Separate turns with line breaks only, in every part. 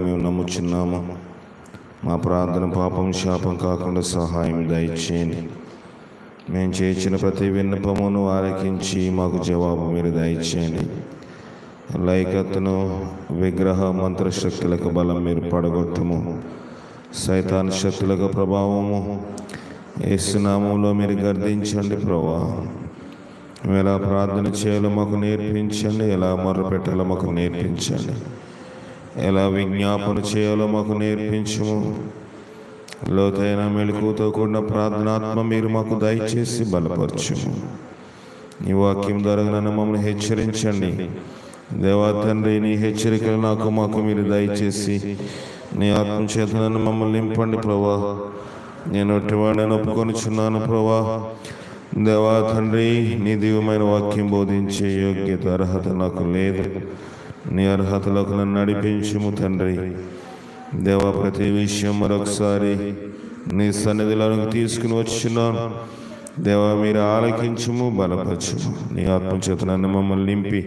మేము నమ్ముచున్నాము. మా ప్రార్థన పాపం శాపం కాకుండా సహాయం దయచేయండి. మేము చేసిన ప్రతి విన్నపమును ఆలకించి మాకు జవాబు మీరు దయచేయండి. లైకత్తును విగ్రహ మంత్రశక్తులకు బలం మీరు పడగొట్టము. సైతాన్ శక్తులకు ప్రభావము యేసు నామములో మీరు గర్దించండి. ప్రభువా, మేము ఎలా ప్రార్థన చేయాలో మాకు నేర్పించండి. ఎలా మొర్రపెట్టాలో మాకు నేర్పించండి. ఎలా విజ్ఞాపన చేయాలో మాకు నేర్పించము. లోతైన మెలకువతో కూడిన ప్రార్థనాత్మ మీరు మాకు దయచేసి బలపరచుము. నీ వాక్యం ద్వారా నన్ను మమ్మల్ని హెచ్చరించండి. దేవా తండ్రి, నీ హెచ్చరికలు మాకు మీరు దయచేసి నీ ఆత్మ చేత నన్ను మమ్మల్ని నింపండి. ప్రభా, నేను ఒట్టివాడిని ఒప్పుకొనిచున్నాను. ప్రభా దేవా తండ్రి, నీ దివ్యమైన వాక్యం బోధించే యోగ్యత అర్హత నాకు లేదు. నీ అర్హతలకు నన్ను నడిపించుము తండ్రి. దేవా, ప్రతి విషయం మరొకసారి నీ సన్నిధిలోకి తీసుకుని వచ్చున్నాను. దేవా, మీరు ఆలకించుము, బలపరచుము. నీ ఆత్మచేత నన్ను మమ్మల్ని నింపి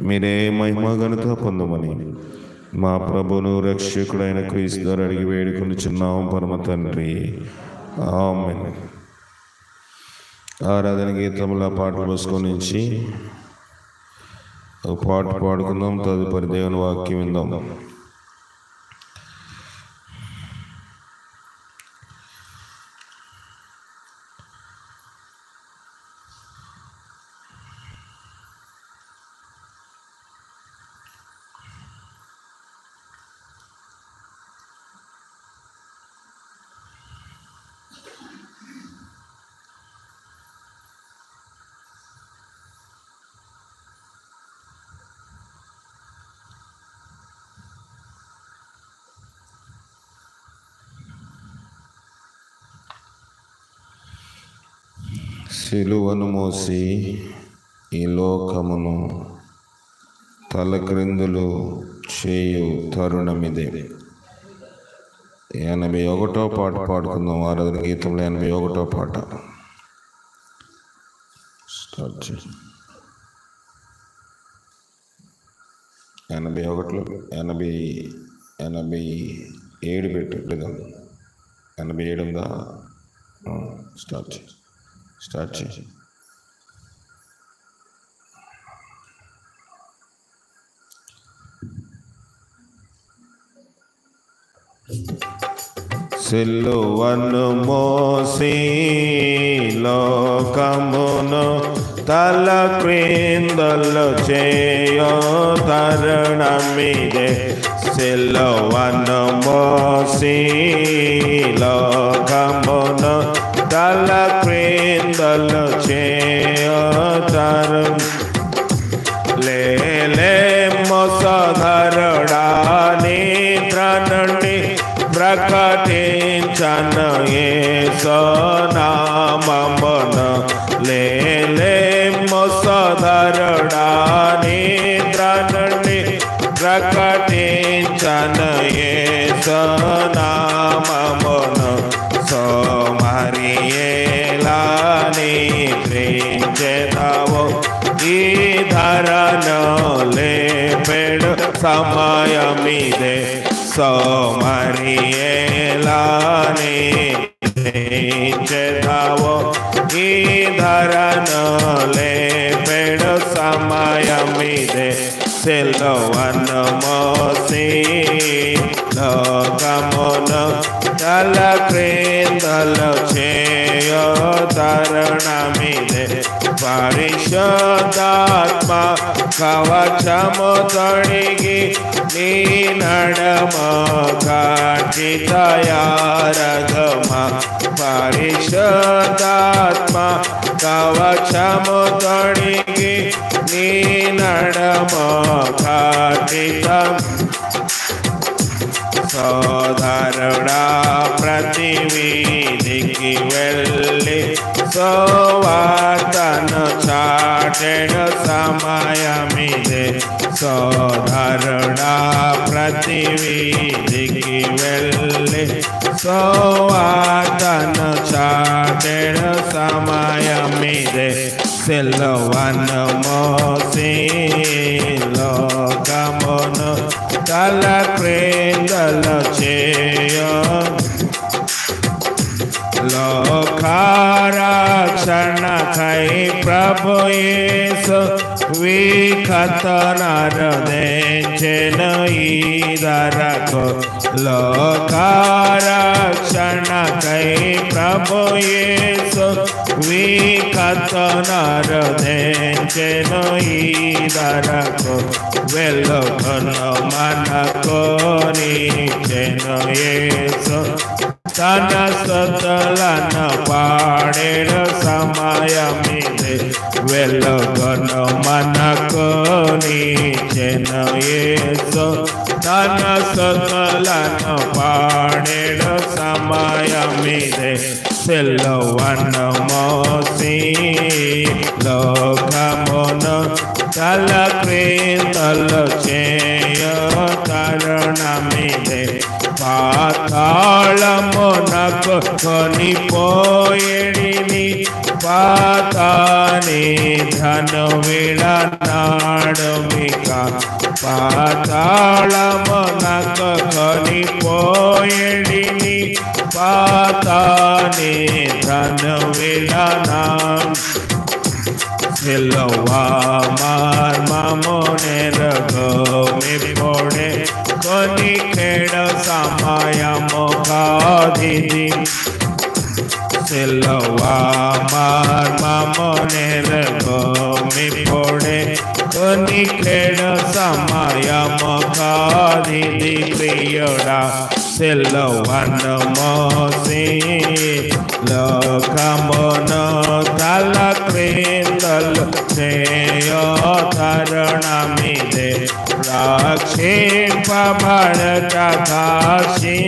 మీరే మహిమ ఘనత పొందమని మా ప్రభువును రక్షకుడైన క్రీస్తు ద్వారా అడిగి వేడుకొనుచున్నాము పరమ తండ్రి. ఆమేన్. ఆరాధన గీతముల పాటల పుస్తకం నుంచి ఒక పాట పాడుకుందాం. తదుపరి దేవుని వాక్యం విందాం. సిలువను మోసి ఈ లోకమును తలక్రిందులు చేయు తరుణమిదే. 81వ పాట పాడుకుందాం. ఆరాధన గీతంలో 81వ పాట స్టార్ట్ చేసి 81లో 87 పెట్టలేదా? 87 ఉందా? స్టార్ట్ చేసి సిలువను మోసి లోకమును తల క్రిందలు చేయో తరుణమిదే. సిలువను మోసి లోకమును తల క్రిందలు చేయో తరుణ లేలేమో సోదరుడా, నిద్ర నుండి ప్రకటించను యేసు నామమును. లేలేమో సోదరుడా, నిద్ర నుండి ప్రకటించను యేసు నామమును. సోమరియేలా నిద్రించెదవు, ఈ ధరను లేపెడు సమయమిదే. సోమరియేలా నిద్రించెదవు, ఈ ధరను లేపెడు సమయమిదే. సిలువను మోసి లోకమును తల క్రిందలు చేయో తరుణమిదే. పరిశుద్ధాత్మ కవచము తొడిగి నీ నడము కాటి తయారగమ. పరిశుద్ధాత్మ కవచము తొడిగి నీ నడము కాటి సోదరుడా, ప్రతి వీధికి వెళ్ళి సువార్తను చాటెడు సమయమిదే. సోదరుడా, ప్రతి వీధికి వెళ్ళి సువార్తను చాటెడు సమయమిదే. సిలువను మోసి లోకమును తల క్రిందలు చేయ లోకారక్షణకై ప్రభు యేసు విఖత నరదించెను ఈ ధరకు లోకారక్షణకై ప్రభు యేసు విఖత నరదించెను ఈ ధరకు వెలుగును మనకు నీచెను యేసు తన స్తుతులను పాడేడు సమయమిది వెలుగును మనకు నీచెను యేసు తన స్తుతులను పాడేడు సమయమిది సిలువను మోసి లోకమును తల క్రిందలు చేయ తరుణమిదే పాతాళమునకు కొనిపోయేడిని పాతాని ధను విడనాడుమిక పాతాళమునకు కొనిపోయేడిని పాతాని ధను విడనాడు సిలువ మర్మము నెరగోమిపోడే కొనికెడు సమయము కాదిది సిలువ మర్మము నెరగోమిపోడే కొనికెడు సమయము కాదిది ప్రియుడా సిలువను మోసి లోకమును తల క్రిందలు చేయ తరుణమిదే రక్షింపబడక కాశీ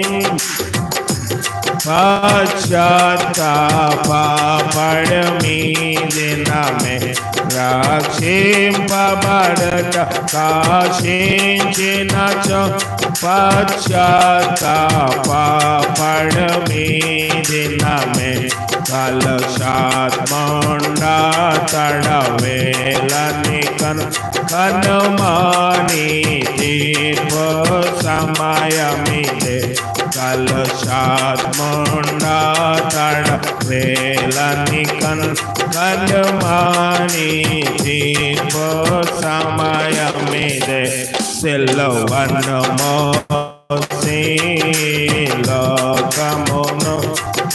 పశ్చాత్తాపడమి దినమే రక్షింపబడక కాశించినచో పశ్చాత్తాపడమి దినమే కలశాత్మండా తడవేలని కనుమాని తీర్పు సమయమిదే కలశాత్మండా తడవేలని కనుమాని తీర్పు సమయమిదే సిలువను మోసి లోకమును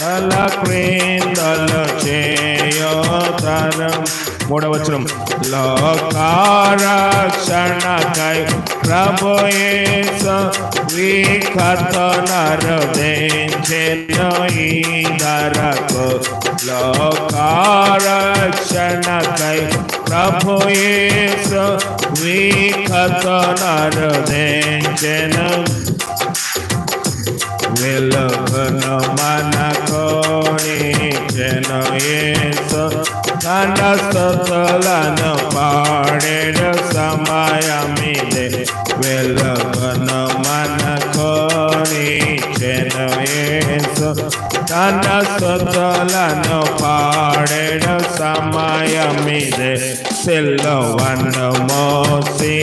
తల క్రిందలు చేయ తరుణం. మూడవ వచనం లోకారక్షణకై ప్రభు యేసు విఖత నరదించెను ఈ ధరకు లోకారక్షణకై ప్రభు యేసు విఖత నరదించెను వెలుగును మనకు నీచెను యేసు తన స్తుతులను పాడేడు సమయమిదే వెలుగును మనకు నీచెను యేసు తన స్తుతులను పాడేడు సమయమిదే సిలువను మోసి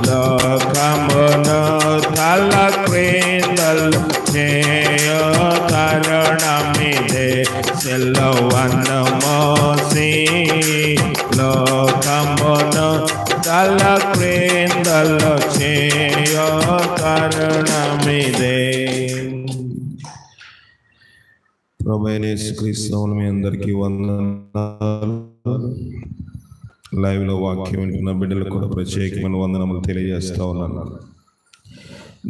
లోకమును తల క్రిందలు చేయ తరుణమిదే సిలువను మోసి లోకమును తల క్రిందలు చేయ తరుణమిదే. ప్రభువైన యేసుక్రీస్తు మీ అందరికీ వందనాలు. లైవ్లో వాక్యం వింటున్న బిడ్డలకు కూడా ప్రత్యేకమైన వందనములు తెలియజేస్తా ఉన్నాను.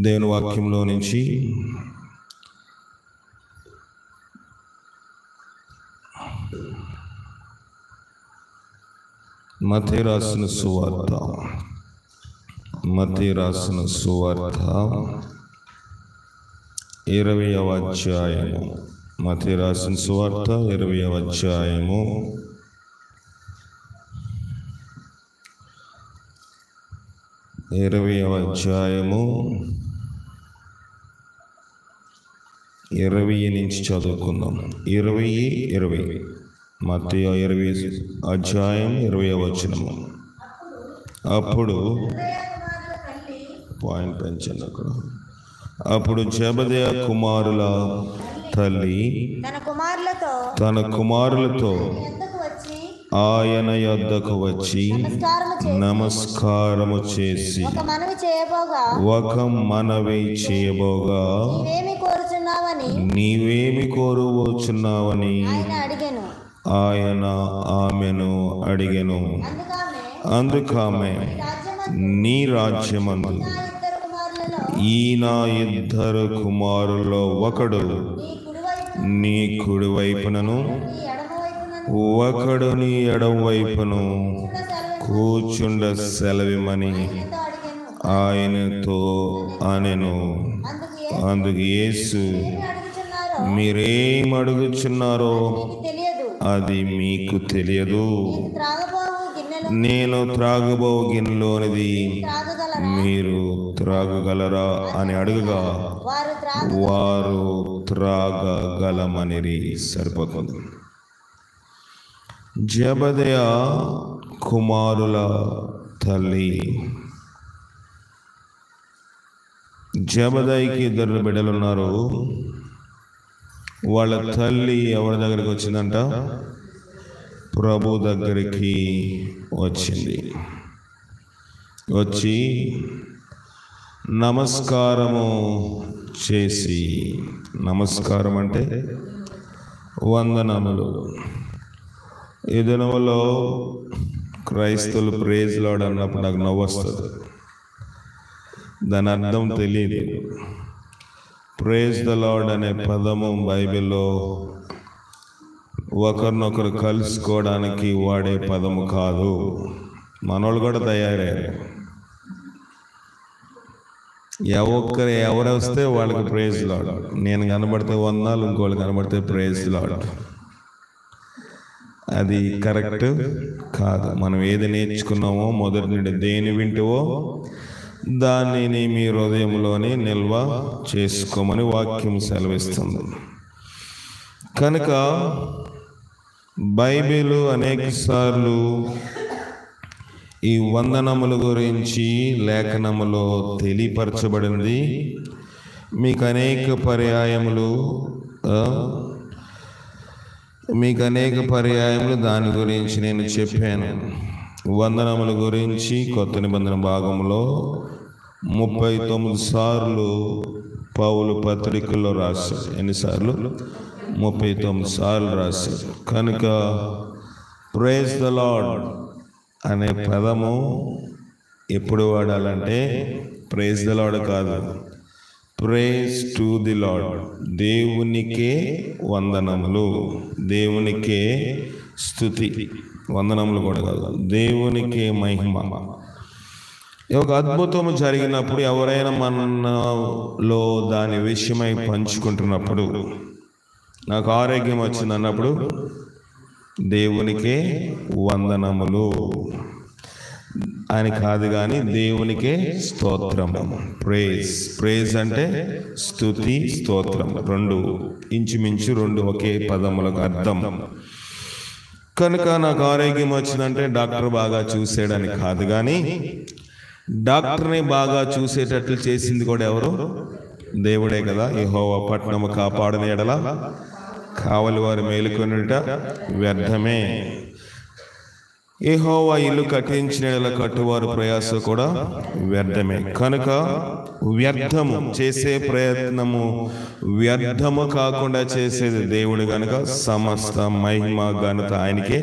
దేవుని వాక్యంలో నుంచి మత్తయి రాసిన సువార్త 20వ అధ్యాయము. మత్తయి రాసిన సువార్త 20వ అధ్యాయము 20వ అధ్యాయము 20 నుంచి చదువుకుందాం. 20 మత్తయి 20 అధ్యాయం 20వ వచనము. అప్పుడు పాయింట్ పెంచండి అక్కడ. అప్పుడు జెబెదయి కుమారుల తల్లి తన కుమారులతో ఆయన యొద్దకు వచ్చి నమస్కారము చేసి ఒక మనవి చేయబోగా, నీవేమి కోరువచ్చున్నావని ఆయన ఆమెను అడిగెను. అందుకామె, నీ రాజ్యమందు ఈ నా ఇద్దరు కుమారుల్లో ఒకడు నీ కుడి వైపునను ఒకడు నీ ఎడమ వైపును కూర్చుండ సెలవిమని ఆయనతో అనెను. అందుకు యేసు, మీరేం అడుగుచున్నారో అది మీకు తెలియదు. నేను త్రాగబో గిన్నెలోనిది మీరు త్రాగగలరా అని అడుగగా వారు త్రాగగలమనిరి. సరిపోతుంది. జెబెదయి కుమారుల తల్లి. జెబెదయికి ఇద్దరు బిడ్డలు ఉన్నారు. వాళ్ళ తల్లి ఎవరి దగ్గరికి వచ్చిందంట? ప్రభు దగ్గరికి వచ్చింది. వచ్చి నమస్కారము చేసి, నమస్కారం అంటే వందనములు. ఈ దినములో క్రైస్తవులు ప్రేజ్ లార్డ్ అన్నప్పుడు నాకు నవ్వు వస్తుంది. దాని అర్థం తెలియదు. ప్రేజ్ ద లార్డ్ అనే పదము బైబిల్లో ఒకరినొకరు కలుసుకోవడానికి వాడే పదము కాదు. మనోళ్ళు కూడా తయారయ్యారు. ఎవరు వస్తే వాళ్ళకి ప్రేజ్ లార్డ్. నేను కనబడితే వందనాలు, ఇంకోళ్ళు కనబడితే ప్రేజ్ లార్డ్. అది కరెక్ట్ కాదు. మనం ఏది నేర్చుకున్నామో మొదటి నుండి దేని వింటావో దానిని మీ హృదయంలోనే నిల్వ చేసుకోమని వాక్యం సెలవిస్తుంది. కనుక బైబిల్ అనేక సార్లు ఈ వందనముల గురించి లేఖనములో తెలియపరచబడింది. మీకు అనేక పర్యాయములు దాని గురించి నేను చెప్పాను. వందనముల గురించి కొత్త నిబంధన భాగంలో 39 సార్లు పౌలు పత్రికల్లో రాశారు. ఎన్నిసార్లు? 39 సార్లు రాశారు. కనుక ప్రైజ్ ద లార్డ్ అనే పదము ఎప్పుడు వాడాలంటే ప్రైజ్ ద లార్డ్ కాదు, ప్రైజ్ టు ది లార్డ్. దేవునికే వందనములు, దేవునికే స్తుతి. వందనములు కూడా కాదు, దేవునికే మహిమ. ఒక అద్భుతము జరిగినప్పుడు ఎవరైనా మనలో దాని విషయమై పంచుకుంటున్నప్పుడు, నాకు ఆరోగ్యం వచ్చింది అన్నప్పుడు దేవునికే వందనములు అని కాదు కానీ దేవునికే స్తోత్రము. ప్రేజ్ అంటే స్తుతి, స్తోత్రం రెండు ఇంచుమించు రెండు ఒకే పదములకు అర్థం. కనుక నాకు ఆరోగ్యం వచ్చిందంటే డాక్టర్ బాగా చూసాడని కాదు కానీ డాక్టర్ని బాగా చూసేటట్లు చేసింది కూడా ఎవరు? దేవుడే కదా. యెహోవా పట్టణము కాపాడని ఎడల కావలి వారు మేలుకొనుట వ్యర్థమే. యెహోవా ఇల్లు కట్టించిన ఎడల కట్టువారు ప్రయాస కూడా వ్యర్థమే. కనుక వ్యర్థము చేసే ప్రయత్నము వ్యర్థము కాకుండా చేసేది దేవుడు కనుక సమస్త మహిమ ఘనత ఆయనకే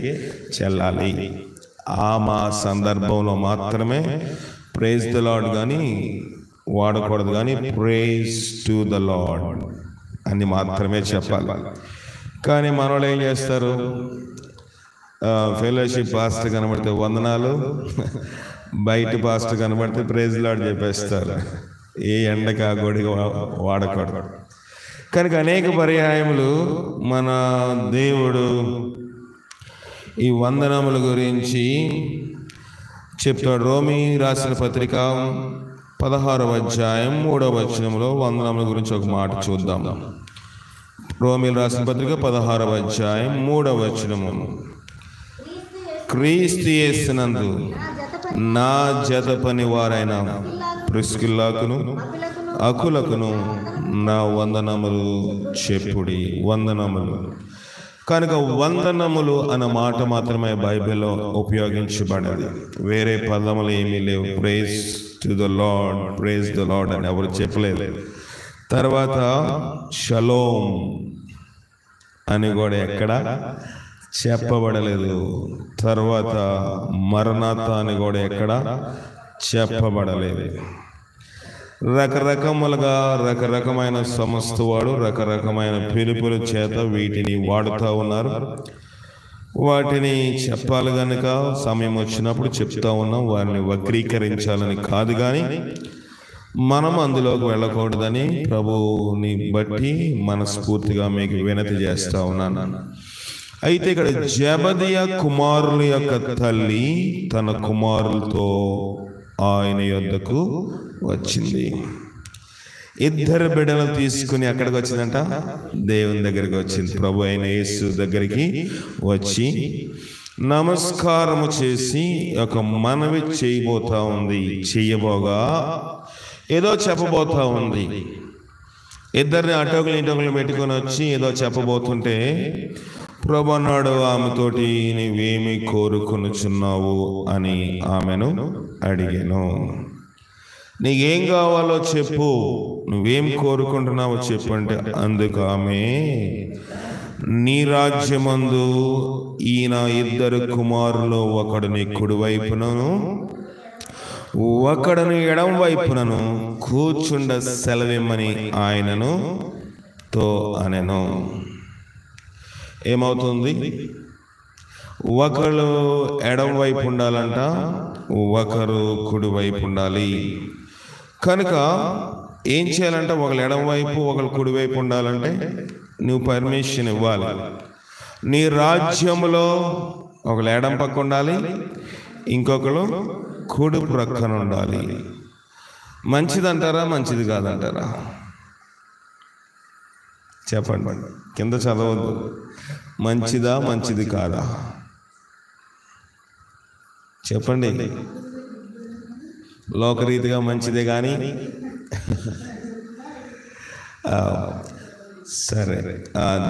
చెల్లాలి. మా సందర్భంలో మాత్రమే ప్రైజ్ ద లార్డ్ కానీ వాడకూడదు, కానీ ప్రైజ్ టు ద లార్డ్ అని మాత్రమే చెప్పాలి. కానీ మనోళ్ళు ఏం చేస్తారు? ఫెలోషిప్ పాస్టర్ కనబడితే వందనాలు, బయట పాస్టర్ కనబడితే ప్రైజ్ లార్డ్ చెప్పేస్తారు. ఏ ఎండకా గొడిగా వాడకూడదు. కనుక అనేక పర్యాయములు మన దేవుడు ఈ వందనముల గురించి చెప్తాడు. రోమీ రాసిన పత్రిక 16వ అధ్యాయం 3వ వచనంలో వందనముల గురించి ఒక మాట చూద్దాం. రోమీలు రాసిన పత్రిక 16వ అధ్యాయం 3వ వచనము, క్రీస్తు యేసునందు నా జత పని వారైన ప్రిస్కిల్లాకును అకులకును నా వందనములు చెప్పుడి. వందనములు కనుక వందనములు అన్న మాట మాత్రమే బైబిల్లో ఉపయోగించబడేది, వేరే పదములు ఏమీ లేవు. Praise to the lord, praise the lord అని ఎవరు చెప్పలేదు. తర్వాత షలోమ్ అని కూడా ఎక్కడ చెప్పబడలేదు. తర్వాత మరణాత అని కూడా ఎక్కడ చెప్పబడలేదు. రకరకమైన సమస్త వాడు రకరకమైన పిలుపుల చేత వీటిని వాడుతూ ఉన్నారు. వాటిని చెప్పాలి కనుక సమయం వచ్చినప్పుడు చెప్తా ఉన్నాం. వారిని వక్రీకరించాలని కాదు, కానీ మనం అందులోకి వెళ్ళకూడదని ప్రభువుని బట్టి మనస్ఫూర్తిగా మీకు వినతి చేస్తా ఉన్నాను. అయితే ఇక్కడ జెబెదయి కుమారుల యొక్క తల్లి తన కుమారులతో ఆయన యొద్దకు వచ్చింది. ఇద్దరు బిడ్డలను తీసుకుని ఎక్కడికి వచ్చిందంట? దేవుని దగ్గరికి వచ్చింది. ప్రభు అయిన యేసు దగ్గరికి వచ్చి నమస్కారము చేసి ఒక మనవి చేయబోతా ఉంది. చెయ్యబోగా ఏదో చెప్పబోతా ఉంది. ఇద్దరిని అటోకులు పెట్టుకొని వచ్చి ఏదో చెప్పబోతుంటే ప్రభు అన్నాడు ఆమెతోటి, నీవేమి కోరుకొనుచున్నావు అని ఆమెను అడిగాను. నీకేం కావాలో చెప్పు, నువ్వేం కోరుకుంటున్నావో చెప్పు అంటే, అందుకు ఆమె, నీ రాజ్యమందు ఈయన ఇద్దరు కుమారులు, ఒకడు నీ కుడి వైపునను ఒకడును ఎడం వైపునను కూర్చుండ సెలవిమ్మని ఆయనను తో అనెను. ఏమవుతుంది? ఒకరు ఎడం వైపు ఉండాలంట, ఒకరు కుడి వైపు ఉండాలి. కనుక ఏం చేయాలంటే, ఒకరు ఎడం వైపు ఒకరు కుడి వైపు ఉండాలంటే నువ్వు పర్మిషన్ ఇవ్వాలి. నీ రాజ్యంలో ఒకరు ఎడం పక్క ఉండాలి, ఇంకొకరు కుడి ప్రక్కన ఉండాలి. మంచిదంటారా మంచిది కాదంటారా? చెప్పండి, కింద చదవద్దు. మంచిదా మంచిది కాదా చెప్పండి. లోకరీతిగా మంచిదే కానీ సరే,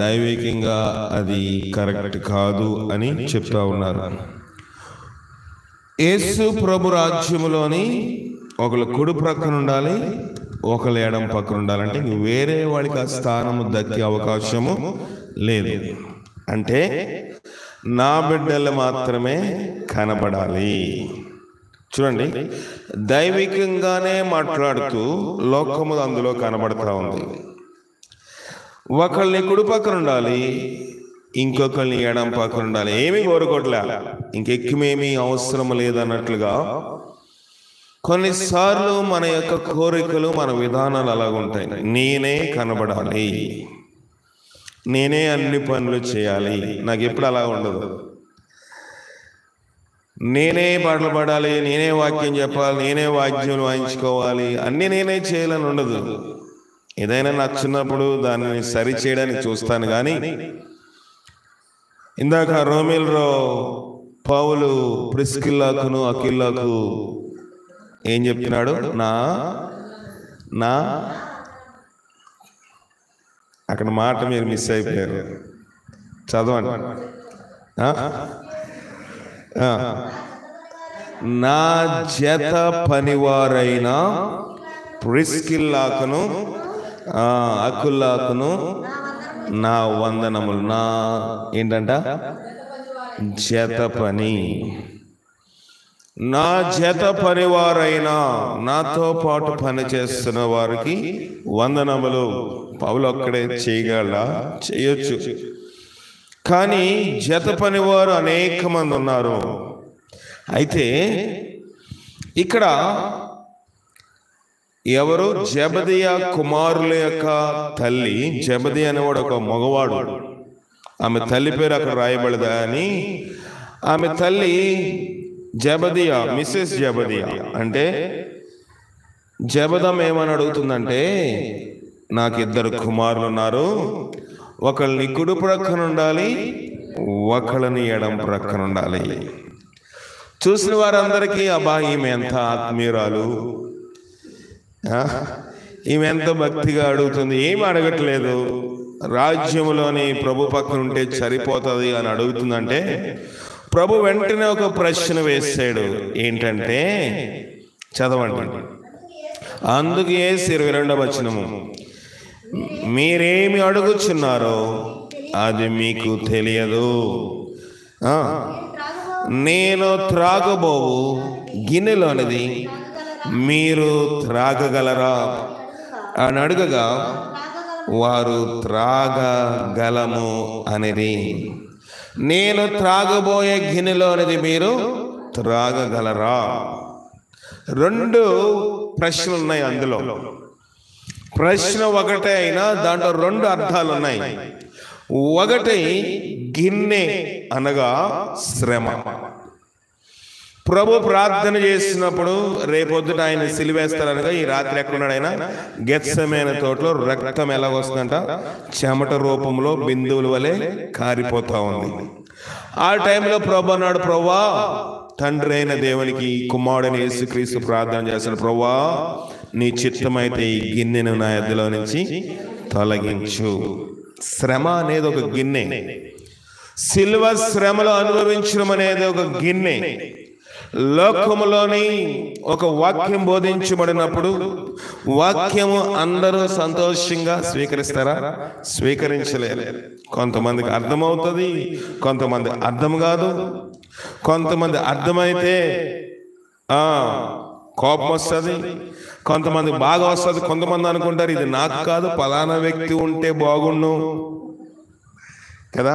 దైవికంగా అది కరెక్ట్ కాదు అని చెప్తా ఉన్నారు. యేసు ప్రభు రాజ్యములోని ఒకళ్ళు కుడి ప్రక్కన ఉండాలి, ఒకళ్ళు ఎడం పక్కన ఉండాలంటే వేరే వాడికి ఆ స్థానము దక్కే అవకాశము లేదు. అంటే నా బిడ్డలు మాత్రమే కనబడాలి. చూడండి, దైవికంగానే మాట్లాడుతూ లోకము అందులో కనబడతా ఉంది. ఒకళ్ళని కుడి పక్కన ఉండాలి, ఇంకొకరిని ఎడం పక్కన ఉండాలి. ఏమీ కోరుకోవట్లే, ఇంకెక్కుమేమీ అవసరం లేదన్నట్లుగా. కొన్నిసార్లు మన యొక్క కోరికలు, మన విధానాలు అలాగుంటాయి. నేనే కనబడాలి, నేనే అన్ని పనులు చేయాలి. నాకు ఎప్పుడు అలా ఉండదు. నేనే పాటలు పాడాలి, నేనే వాక్యం చెప్పాలి, నేనే వాద్యం వాయించుకోవాలి, అన్నీ నేనే చేయాలని ఉండదు. ఏదైనా నచ్చినప్పుడు దాన్ని సరి చేయడానికి చూస్తాను. కానీ ఇందాక రోమిల్లో పౌలు ప్రిస్కిల్లాకును అకిల్లాకు ఏం చెప్తున్నాడు? నా నా అక్కడ మాట మీరు మిస్ అయిపోయారు, చదవండి. నా జత పనివారైన ప్రిస్కిల్లాకును అకుల్లాకును నా వందనములు. నా ఏంటంట? జత పని. నా జత పనివారైన, నాతో పాటు పని చేస్తున్న వారికి వందనములు. పౌలు ఒక్కడే చేయగల? చేయొచ్చు. కానీ జత పనివారు అనేక మంది ఉన్నారు. అయితే ఇక్కడ ఎవరు? జెబెదయి కుమారుల యొక్క తల్లి. జెబెదయి అనేవాడు ఒక మగవాడు. ఆమె తల్లి పేరు అక్కడ రాయబడదా అని. ఆమె తల్లి జెబెదయి, మిస్సెస్ జెబెదయి. అంటే జెబెదం ఏమని అడుగుతుందంటే, నాకు ఇద్దరు కుమారులు ఉన్నారు, ఒకళ్ళని కుడి ప్రక్కన ఉండాలి, ఒకళ్ళని ఎడం ప్రక్కన ఉండాలి. చూసిన వారందరికీ అబ్బా ఈమె ఎంత ఆత్మీయురాలు, ఈమె ఎంత భక్తిగా అడుగుతుంది, ఏమి అడగట్లేదు. రాజ్యంలోని ప్రభు పక్కన ఉంటే సరిపోతుంది అని అడుగుతుందంటే ప్రభు వెంటనే ఒక ప్రశ్న వేసాడు. ఏంటంటే చదవండి. అందుకే 22వ వచనము, మీరేమి అడుగుచున్నారో అది మీకు తెలియదు. నేను త్రాగబోవు గిన్నెలోనిది మీరు త్రాగగలరా అని అడుగగా వారు త్రాగగలము అనేది. నేను త్రాగబోయే గిన్నెలోనిది మీరు త్రాగగలరా? 2 ప్రశ్నలు ఉన్నాయి అందులో. ప్రశ్న ఒకటే అయినా దాంట్లో 2 అర్థాలు ఉన్నాయి. ఒకటి గిన్నె అనగా శ్రమ. ప్రభు ప్రార్థన చేసినప్పుడు రేపొద్దుట ఆయన సిలువేస్తారనగా ఈ రాత్రి ఎక్కడున్నాడు ఆయన? గెత్సెమనే తోటలో. రక్తం ఎలాగొస్తుందంట? చెమట రూపంలో బిందువుల వలె కారిపోతా ఉంది. ఆ టైంలో ప్రభు అన్నాడు, ప్రభువా, తండ్రి అయిన దేవునికి కుమారుడైన యేసుక్రీస్తు ప్రార్థన చేస్తాడు, ప్రభువా నీ చిత్తమైతే ఈ గిన్నెను నా ఎద్దులో నుంచి తొలగించు. శ్రమ అనేది ఒక గిన్నె. సిలువ శ్రమలు అనుభవించడం అనేది ఒక గిన్నె. లోకములోని ఒక వాక్యం బోధించబడినప్పుడు వాక్యము అందరూ సంతోషంగా స్వీకరిస్తారా? స్వీకరించలేరు. కొంతమందికి అర్థమవుతుంది, కొంతమంది అర్థం కాదు. కొంతమంది అర్థమైతే కోపం వస్తుంది, కొంతమంది బాగా వస్తుంది. కొంతమంది అనుకుంటారు ఇది నాకు కాదు, ఫలానా వ్యక్తి ఉంటే బాగుండు కదా.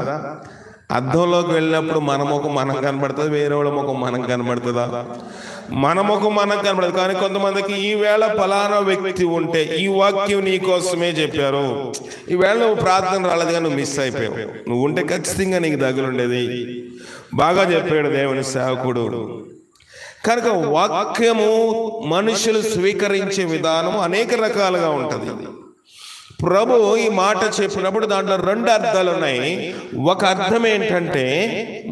అర్థంలోకి వెళ్ళినప్పుడు మన ముఖం మనకు కనబడుతుంది, వేరే వాళ్ళ ముఖం మనకు కనబడుతుందా? మన ముఖం మనకు కనబడదు. కానీ కొంతమందికి ఈవేళ ఫలానా వ్యక్తి ఉంటే, ఈ వాక్యం నీ కోసమే చెప్పారు, ఈవేళ నువ్వు ప్రార్థన రాలేదు కానీ నువ్వు మిస్ అయిపోయావు, నువ్వు ఉంటే ఖచ్చితంగా నీకు దగ్గరుండేది, బాగా చెప్పాడు దేవుని సేవకుడు. కనుక వాక్యము మనుషులు స్వీకరించే విధానం అనేక రకాలుగా ఉంటుంది. ప్రభు ఈ మాట చెప్పినప్పుడు దాంట్లో 2 అర్థాలు ఉన్నాయి. ఒక అర్థం ఏంటంటే,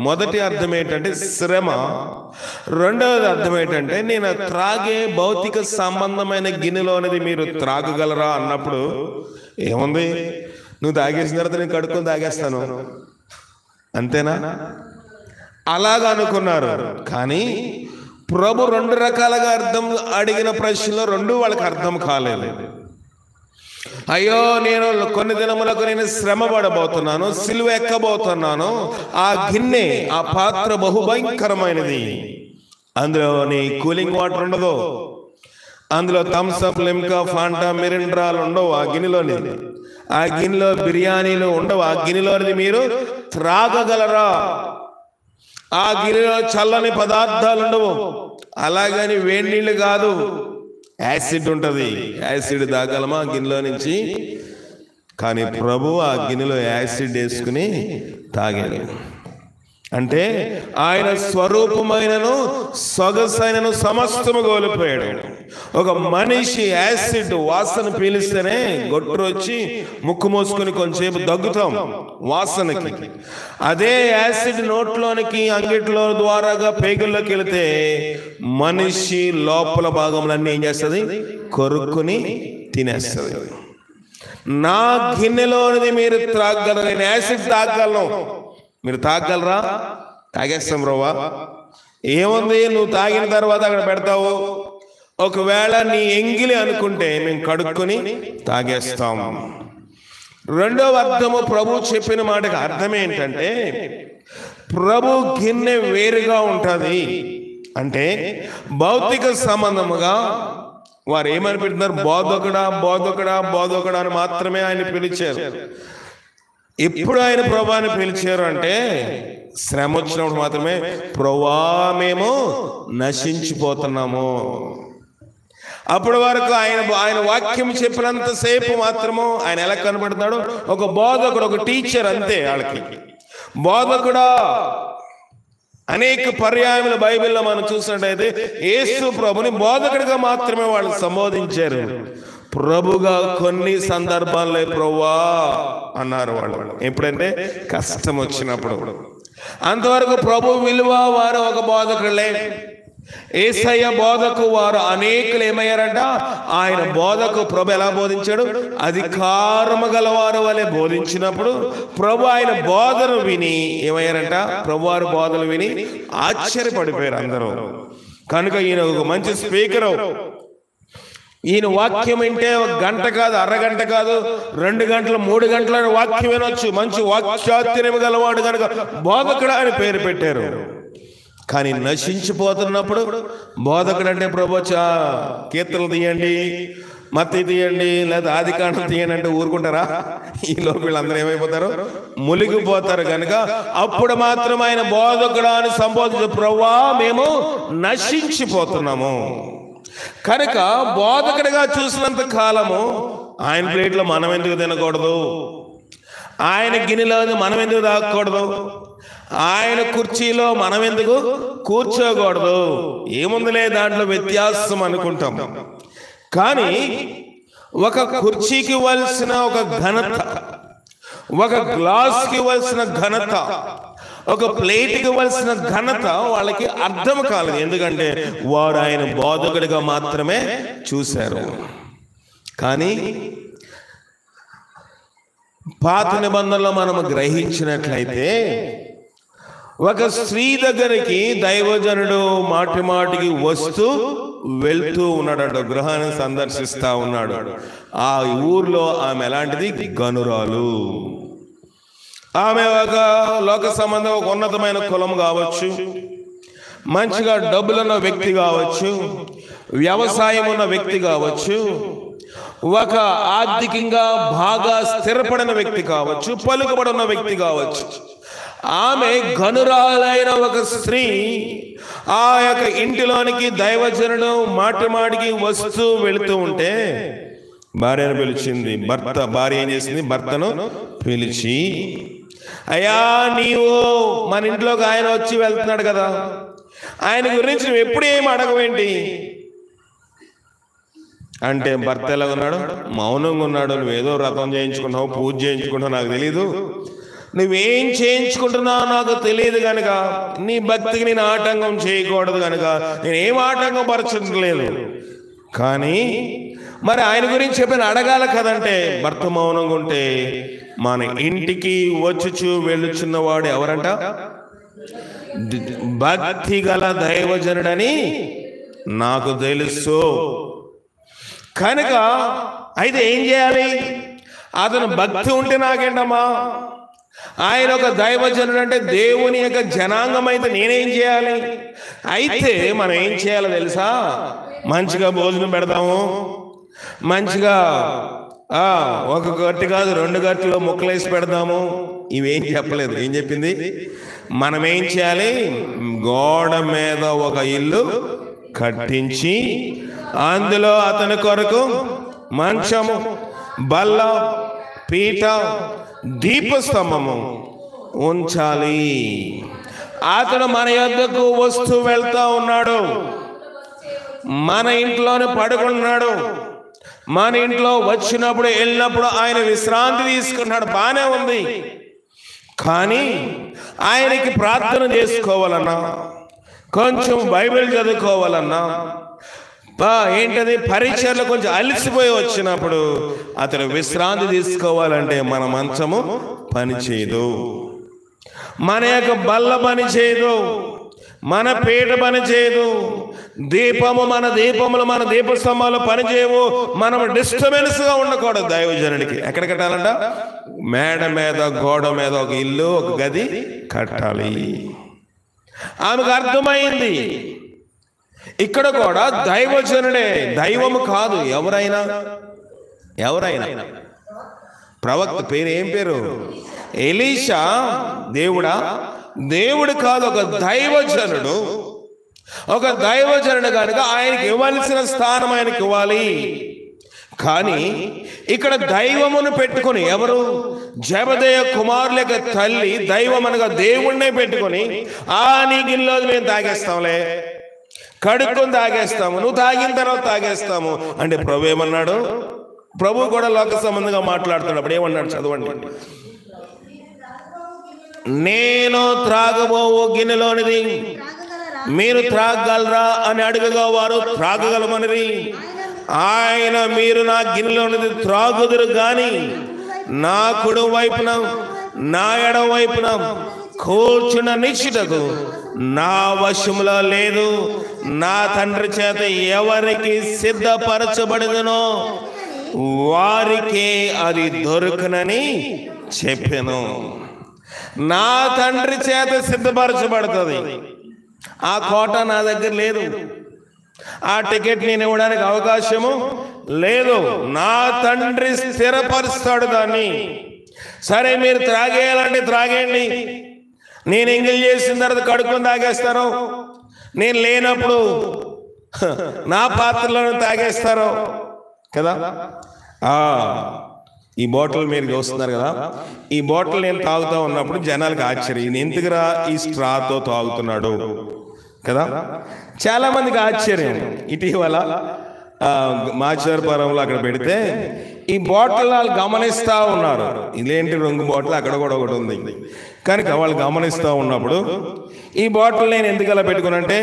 మొదటి అర్థం ఏంటంటే శ్రమ. రెండవది అర్థం ఏంటంటే నేను త్రాగే భౌతిక సంబంధమైన గిన్నెలోనిది మీరు త్రాగగలరా అన్నప్పుడు ఏముంది, నువ్వు తాగేసిన తర్వాత నేను కడుక్కొని తాగేస్తాను అంతేనా? అలాగా అనుకున్నారు. కానీ ప్రభు 2 రకాలుగా అర్థం అడిగిన ప్రశ్నలో 2 వాళ్ళకి అర్థం కాలేదు. అయ్యో నేను కొన్ని దినములకు నేను శ్రమ పడబోతున్నాను, సిలువ ఎక్కబోతున్నాను, ఆ గిన్నె ఆ పాత్ర బహుభయంకరమైనది, అందులోని కూలింగ్ వాటర్ ఉండదు, అందులో థమ్స్అప్, లిమ్కా, ఫాంటా, మిరిండ్రాలు ఉండవు ఆ గిన్నెలోని, ఆ గిన్నెలో బిర్యానీలు ఉండవు, ఆ గిన్నెలోనిది మీరు త్రాగగలరా? ఆ గిన్నెలో చల్లని పదార్థాలు ఉండవు, అలాగని వేడి నీళ్ళు కాదు, యాసిడ్ ఉంటుంది. యాసిడ్ తాగలమా గిన్నెలో నుంచి? కానీ ప్రభు ఆ గిన్నెలో యాసిడ్ వేసుకుని తాగాడు. అంటే ఆయన స్వరూపమైనను సొగసైనను సమస్తము కోల్పోయాడు. ఒక మనిషి యాసిడ్ వాసన పీలిస్తేనే గొట్టు వచ్చి ముక్కు మూసుకొని కొంచెంసేపు దగ్గుతాం వాసనకి. అదే యాసిడ్ నోట్లోనికి అంగిట్లో ద్వారాగా పేగుల్లోకి వెళితే మనిషి లోపల భాగంలన్నీ ఏం చేస్తుంది? కొరుక్కుని తినేస్తుంది. నా గిన్నెలోనిది మీరు త్రాగలరు, నేను యాసిడ్ తాగలను, మీరు తాగలరా? తాగేస్తాం రోవా. ఏముంది, నువ్వు తాగిన తర్వాత అక్కడ పెడతావు, ఒకవేళ నీ ఎంగిలి అనుకుంటే మేము కడుక్కొని తాగేస్తాం. రెండవ అర్థము ప్రభు చెప్పిన మాటకు అర్థం ఏంటంటే ప్రభు గిన్నె వేరుగా ఉంటుంది. అంటే భౌతిక సంబంధముగా వారు ఏమని పెడుతున్నారు? బోధకుడా బోధకుడా బోధకుడా అని మాత్రమే ఆయన పిలిచారు. ఎప్పుడు ఆయన ప్రభువాని పిలిచారు అంటే శ్రమ వచ్చినప్పుడు మాత్రమే. ప్రభువా మేము నశించిపోతున్నాము. అప్పటి వరకు ఆయన వాక్యం చెప్పినంతసేపు మాత్రము ఆయన ఎలా కనబడతాడు? ఒక బోధకుడు, ఒక టీచర్, అంతే. వాళ్ళకి బోధకుడా అనేక పర్యాయములు బైబిల్లో మనం చూసినట్టయితే యేసు ప్రభుని బోధకుడిగా మాత్రమే వాళ్ళు సంబోధించారు. ప్రభుగా కొన్ని సందర్భాల్లో ప్రభువా అన్నారు వాళ్ళు. ఎప్పుడంటే కష్టం వచ్చినప్పుడు. అంతవరకు ప్రభు విలువ వారు ఒక బోధకులే.
యేసయ్య బోధకు వారు అనేకులు ఏమయ్యారంట? ఆయన బోధకు ప్రభు ఎలా బోధించాడు? అధికారము గలవారు వలె బోధించినప్పుడు ప్రభు ఆయన బోధను విని ఏమయ్యారంట? ప్రభు వారి బోధలు విని ఆశ్చర్యపడిపోయారు అందరూ. కనుక ఈయన ఒక మంచి స్పీకరు. ఈయన వాక్యం వింటే ఒక గంట కాదు, అరగంట కాదు, 2 గంటలు 3 గంటల వాక్యం వినొచ్చు. మంచి వాక్చాతుర్యం గలవాడు కనుక బోధకుడు అని పేరు పెట్టారు. కానీ నశించిపోతున్నప్పుడు బోధకుడు అంటే ప్రభు కీర్తనలు తీయండి, మత్తయి తీయండి, లేదా ఆదికాండం తీయండి అంటే ఊరుకుంటారా? ఈలోపు వీళ్ళందరూ ఏమైపోతారు? మునిగిపోతారు. కనుక అప్పుడు మాత్రం ఆయన బోధకుడు అని సంబోధించే ప్రభువా మేము నశించిపోతున్నాము. కనుక బోధకుడిగా చూసినంత కాలము ఆయన ప్లేట్లో మనం ఎందుకు తినకూడదు? ఆయన గిన్నెలో మనం ఎందుకు తాగకూడదు? ఆయన కుర్చీలో మనం ఎందుకు కూర్చోకూడదు? ఏముందిలే దాంట్లో వ్యత్యాసం అనుకుంటాం. కానీ ఒక కుర్చీకి ఇవ్వాల్సిన ఒక ఘనత, ఒక గ్లాస్కి ఇవ్వాల్సిన ఘనత, ఒక ప్లేట్కి ఇవ్వాల్సిన ఘనత వాళ్ళకి అర్థం కాలేదు. ఎందుకంటే వారు ఆయన బోధకుడిగా మాత్రమే చూశారు. కానీ పాత నిబంధనలో మనం గ్రహించినట్లయితే ఒక స్త్రీ దగ్గరికి దైవజనుడు మాటి మాటికి వస్తూ వెళ్తూ ఉన్నాడు. గృహాన్ని సందర్శిస్తా ఉన్నాడు. ఆ ఊర్లో ఆమె ఎలాంటిది? గనురాలు. ఆమె ఒక లోక సంబంధం, ఒక ఉన్నతమైన కులం కావచ్చు, మంచిగా డబ్బులున్న వ్యక్తి కావచ్చు, వ్యవసాయం ఉన్న వ్యక్తి కావచ్చు, ఒక ఆర్థికంగా బాగా స్థిరపడిన వ్యక్తి కావచ్చు, పలుకుబడిన వ్యక్తి కావచ్చు. ఆమె గనురాలైన ఒక స్త్రీ ఆ యొక్క ఇంటిలోనికి దైవజనుడు మాటి మాటికి వస్తూ వెళుతూ ఉంటే భార్యను పిలిచింది. భార్య ఏం చేసింది? భర్తను పిలిచి, అయ్యా నీవు మన ఇంట్లోకి ఆయన వచ్చి వెళ్తున్నాడు కదా, ఆయన గురించి నువ్వు ఎప్పుడు ఏమి అడగవేంటి అంటే, భర్త ఎలా ఉన్నాడు? మౌనంగా ఉన్నాడు. నువ్వేదో వ్రతం చేయించుకుంటావు, పూజ చేయించుకుంటావు, నాకు తెలీదు. నువ్వేం చేయించుకుంటున్నావు నాకు తెలియదు కనుక నీ భక్తికి నేను ఆటంకం చేయకూడదు కనుక నేనేం ఆటంకం పరచట్లేదు. కానీ మరి ఆయన గురించి చెప్పిన అడగాల కదంటే భర్త మౌనంగా ఉంటే, మన ఇంటికి వచ్చుచు వెళ్ళుచున్నవాడు ఎవరంట? భక్తి గల దైవజనుడని నాకు తెలుసు. కనుక అయితే ఏం చేయాలి? అతను భక్తి ఉంటే నాకేంటమ్మా? ఆయన ఒక దైవజనుడు అంటే దేవుని యొక్క జనాంగం అయితే నేనేం చేయాలి? అయితే మనం ఏం చేయాలో తెలుసా? మంచిగా భోజనం పెడదాము, మంచిగా ఒక గట్టి కాదు 2 గట్లు ముక్కలేసి పెడదాము. ఇవేం చెప్పలేదు. ఏం చెప్పింది? మనం ఏం చేయాలి? గోడ మీద ఒక ఇల్లు కట్టించి అందులో అతని కొరకు మంచము, బల్ల, పీట, దీపస్తంభము ఉంచాలి. అతను మన యొద్దకు వస్తూ వెళ్తా ఉన్నాడు, మన ఇంట్లోనే పడుకున్నాడు, మన ఇంట్లో వచ్చినప్పుడు వెళ్ళినప్పుడు ఆయన విశ్రాంతి తీసుకున్నాడు. బానే ఉంది. కానీ ఆయనకి ప్రార్థన చేసుకోవాలన్నా, కొంచెం బైబిల్ చదువుకోవాలన్నా, ఏంటది పరిచర్లు కొంచెం అలసిపోయి వచ్చినప్పుడు అతను విశ్రాంతి తీసుకోవాలంటే మన మంచము పనిచేయదు, మన యొక్క బల్ల పనిచేయదు, మన పీట పనిచేయదు, దీపము మన దీపస్తంభాలు పనిచేయవు. మనం డిస్టర్బెన్స్ గా ఉండకూడదు. దైవజనుడికి ఎక్కడ కట్టాలంట? మేడ మీద, గోడ మీద ఒక ఇల్లు, ఒక గది కట్టాలి. ఆమెకు అర్థమైంది. ఇక్కడ కూడా దైవజనుడే, దైవము కాదు. ఎవరైనా ప్రవక్త పేరు ఏం పేరు? ఎలీషా. దేవుడా? దేవుడు కాదు, ఒక దైవజనుడు. ఒక దైవజనుడు కనుక ఆయనకి ఇవ్వాల్సిన స్థానం ఆయనకి ఇవ్వాలి. కానీ ఇక్కడ దైవమును పెట్టుకుని, ఎవరు? జబదేయ కుమారుల యొక్క తల్లి దైవం అనగా దేవుణ్ణే పెట్టుకుని, నీ గిన్నెలో మేము తాగేస్తాంలే, కడుక్కొని తాగేస్తాము, నువ్వు తాగిన తర్వాత తాగేస్తాము అంటే ప్రభు ఏమన్నాడు? ప్రభు కూడా లోక సంబంధంగా మాట్లాడుతున్నాడు. అప్పుడు ఏమన్నాడు? చదవండి. నేను త్రాగబోవు గిన్నెలోనిది మీరు త్రాగలరా అని అడుగగా వారు త్రాగగలమని. ఆయన, మీరు నా గిన్నెలో ఉన్నది త్రాగుదురు గాని నా కుడి వైపున నా ఎడమ వైపున కూర్చున్న నిశ్చితకు నా వశములో లేదు. నా తండ్రి చేత ఎవరికి సిద్ధపరచబడదునో వారికే అది దొరుకునని చెప్పాను. నా తండ్రి చేత సిద్ధపరచబడుతుంది. ఆ కోట నా దగ్గర లేదు, ఆ టికెట్ నేను ఇవ్వడానికి అవకాశము లేదు. నా తండ్రి స్థిరపరుస్తాడు దాన్ని. సరే, మీరు త్రాగేయాలంటే త్రాగేయండి. నేను ఎంగిల్ చేసిన తర్వాత కడుక్కొని తాగేస్తారో, నేను లేనప్పుడు నా పాత్రలను తాగేస్తారో కదా. ఈ బాటిల్ మీరు చూస్తున్నారు కదా, ఈ బాటిల్ నేను తాగుతూ ఉన్నప్పుడు జనాలకు ఆశ్చర్యం, ఎందుకురా ఈ స్ట్రాతో తాగుతున్నాడు కదా. చాలా మందికి ఆశ్చర్యం. ఇటీవల మాచవరపురంలో అక్కడ పెడితే ఈ బాటిల్ వాళ్ళు గమనిస్తూ ఉన్నారు. ఇదేంటి రంగు బాటిల్, అక్కడ కూడా ఒకటి ఉంది కనుక వాళ్ళు గమనిస్తూ ఉన్నప్పుడు ఈ బాటిల్ నేను ఎందుకు అలా పెట్టుకున్నంటే,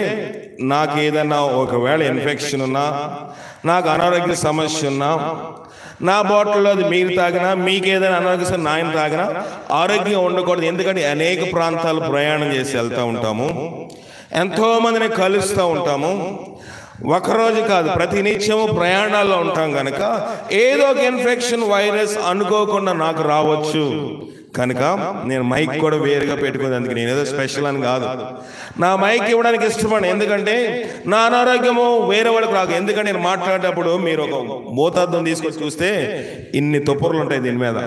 నాకు ఏదన్నా ఒకవేళ ఇన్ఫెక్షన్ ఉన్నా, నాకు అనారోగ్య సమస్య ఉన్నా, నా బాటిల్లో అది మీరు తాగినా, మీకు ఏదైనా అనారోగ్య నాయన తాగినా ఆరోగ్యం ఉండకూడదు. ఎందుకంటే అనేక ప్రాంతాలు ప్రయాణం చేసి వెళ్తూ ఉంటాము, ఎంతో మందిని కలుస్తూ ఉంటాము. ఒకరోజు కాదు, ప్రతి నిత్యము ప్రయాణాల్లో ఉంటాం కనుక ఏదో ఒక ఇన్ఫెక్షన్, వైరస్ అనుకోకుండా నాకు రావచ్చు. కనుక నేను మైక్ కూడా వేరుగా పెట్టుకునేది. అందుకే నేను ఏదో స్పెషల్ అని కాదు, నా మైక్ ఇవ్వడానికి ఇష్టపడను. ఎందుకంటే నా అనారోగ్యము వేరే వాళ్ళకి రాదు. ఎందుకంటే నేను మాట్లాడేటప్పుడు మీరు ఒక మోతాద్దం తీసుకొచ్చి చూస్తే ఇన్ని తుప్పర్లు ఉంటాయి దీని మీద.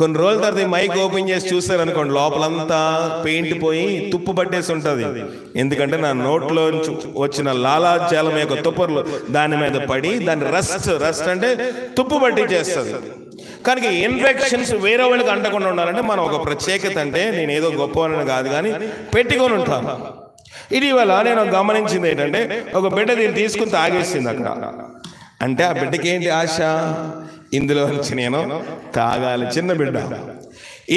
కొన్ని రోజుల తర్వాత ఈ మైక్ ఓపెన్ చేసి చూస్తారనుకోండి, లోపలంతా పెయింట్ పోయి తుప్పు పట్టేసి ఉంటుంది. ఎందుకంటే నా నోట్లో వచ్చిన లాలాజలం యొక్క తుప్పర్లు దాని మీద పడి దాన్ని రస్ట్ అంటే తుప్పు పట్టి చేస్తుంది. కనుక ఇన్ఫెక్షన్స్ వేరే వాళ్ళకి అంటకుండా ఉండాలంటే మనం ఒక ప్రత్యేకత, అంటే నేను ఏదో గొప్పవాళ్ళని కాదు కానీ పెట్టుకొని ఉంటాను. ఇటీవల నేను గమనించింది ఏంటంటే, ఒక బిడ్డ దీన్ని తీసుకుని తాగేసింది అక్కడ. అంటే ఆ బిడ్డకి ఏంటి ఆశ, ఇందులో నుంచి నేను తాగాలి. చిన్న బిడ్డ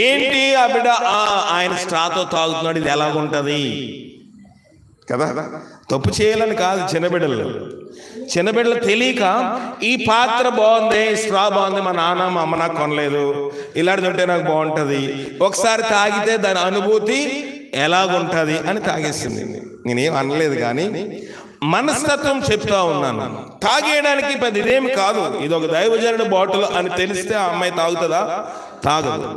ఏంటి, ఆ బిడ్డ ఆయన స్ట్రాతో తాగుతున్నాడు, ఇది ఎలాగుంటది కదా. తప్పు చేయాలని కాదు, చిన్నబిడ్డలు తెలియక ఈ పాత్ర బాగుంది, స్ట్రా బాగుంది, మా నాన్న మా అమ్మ నాకు కొనలేదు, ఇలాంటిది ఉంటే నాకు బాగుంటుంది, ఒకసారి తాగితే దాని అనుభూతి ఎలాగుంటుంది అని తాగేసింది. నేనేం అనలేదు కానీ మనస్తత్వం చెప్తా ఉన్నాను. తాగేయడానికి పెద్ద ఇదేమి కాదు, ఇది ఒక దైవజనుడి బాటిల్ అని తెలిస్తే ఆ అమ్మాయి తాగుతుందా? తాగదు.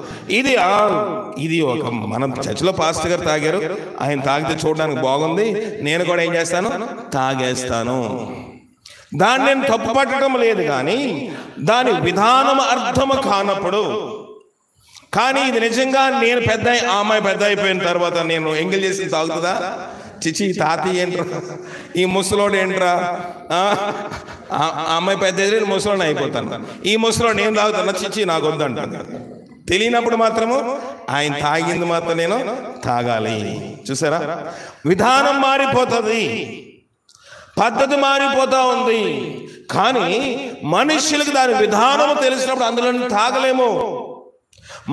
ఇది ఒక మన చర్చిలో పాస్టర్ గారు తాగారు, ఆయన తాగితే చూడడానికి బాగుంది, నేను కూడా ఏం చేస్తాను, తాగేస్తాను. దాన్ని నేను తప్పు పట్టడం లేదు కానీ దాని విధానం అర్థము కానప్పుడు. కానీ ఇది నిజంగా నేను పెద్ద, ఆ అమ్మాయి పెద్ద అయిపోయిన తర్వాత నేను ఎంగిల్ చేసి తాగుతుందా? చిచి, తాత ఏంట్రా, ఈ ముసలోడు ఏంట్రా, అమ్మాయి పెద్ద ముసలోడు అయిపోతాను, ఈ ముసలోడు నేను తాగుతాను, చిచి నాకు వద్దంటాను. తెలియనప్పుడు మాత్రము ఆయన తాగింది మాత్రం నేను తాగాలి. చూసారా, విధానం మారిపోతుంది, పద్ధతి మారిపోతా ఉంది. కానీ మనుషులకు దాని విధానము తెలిసినప్పుడు అందులో తాగలేము.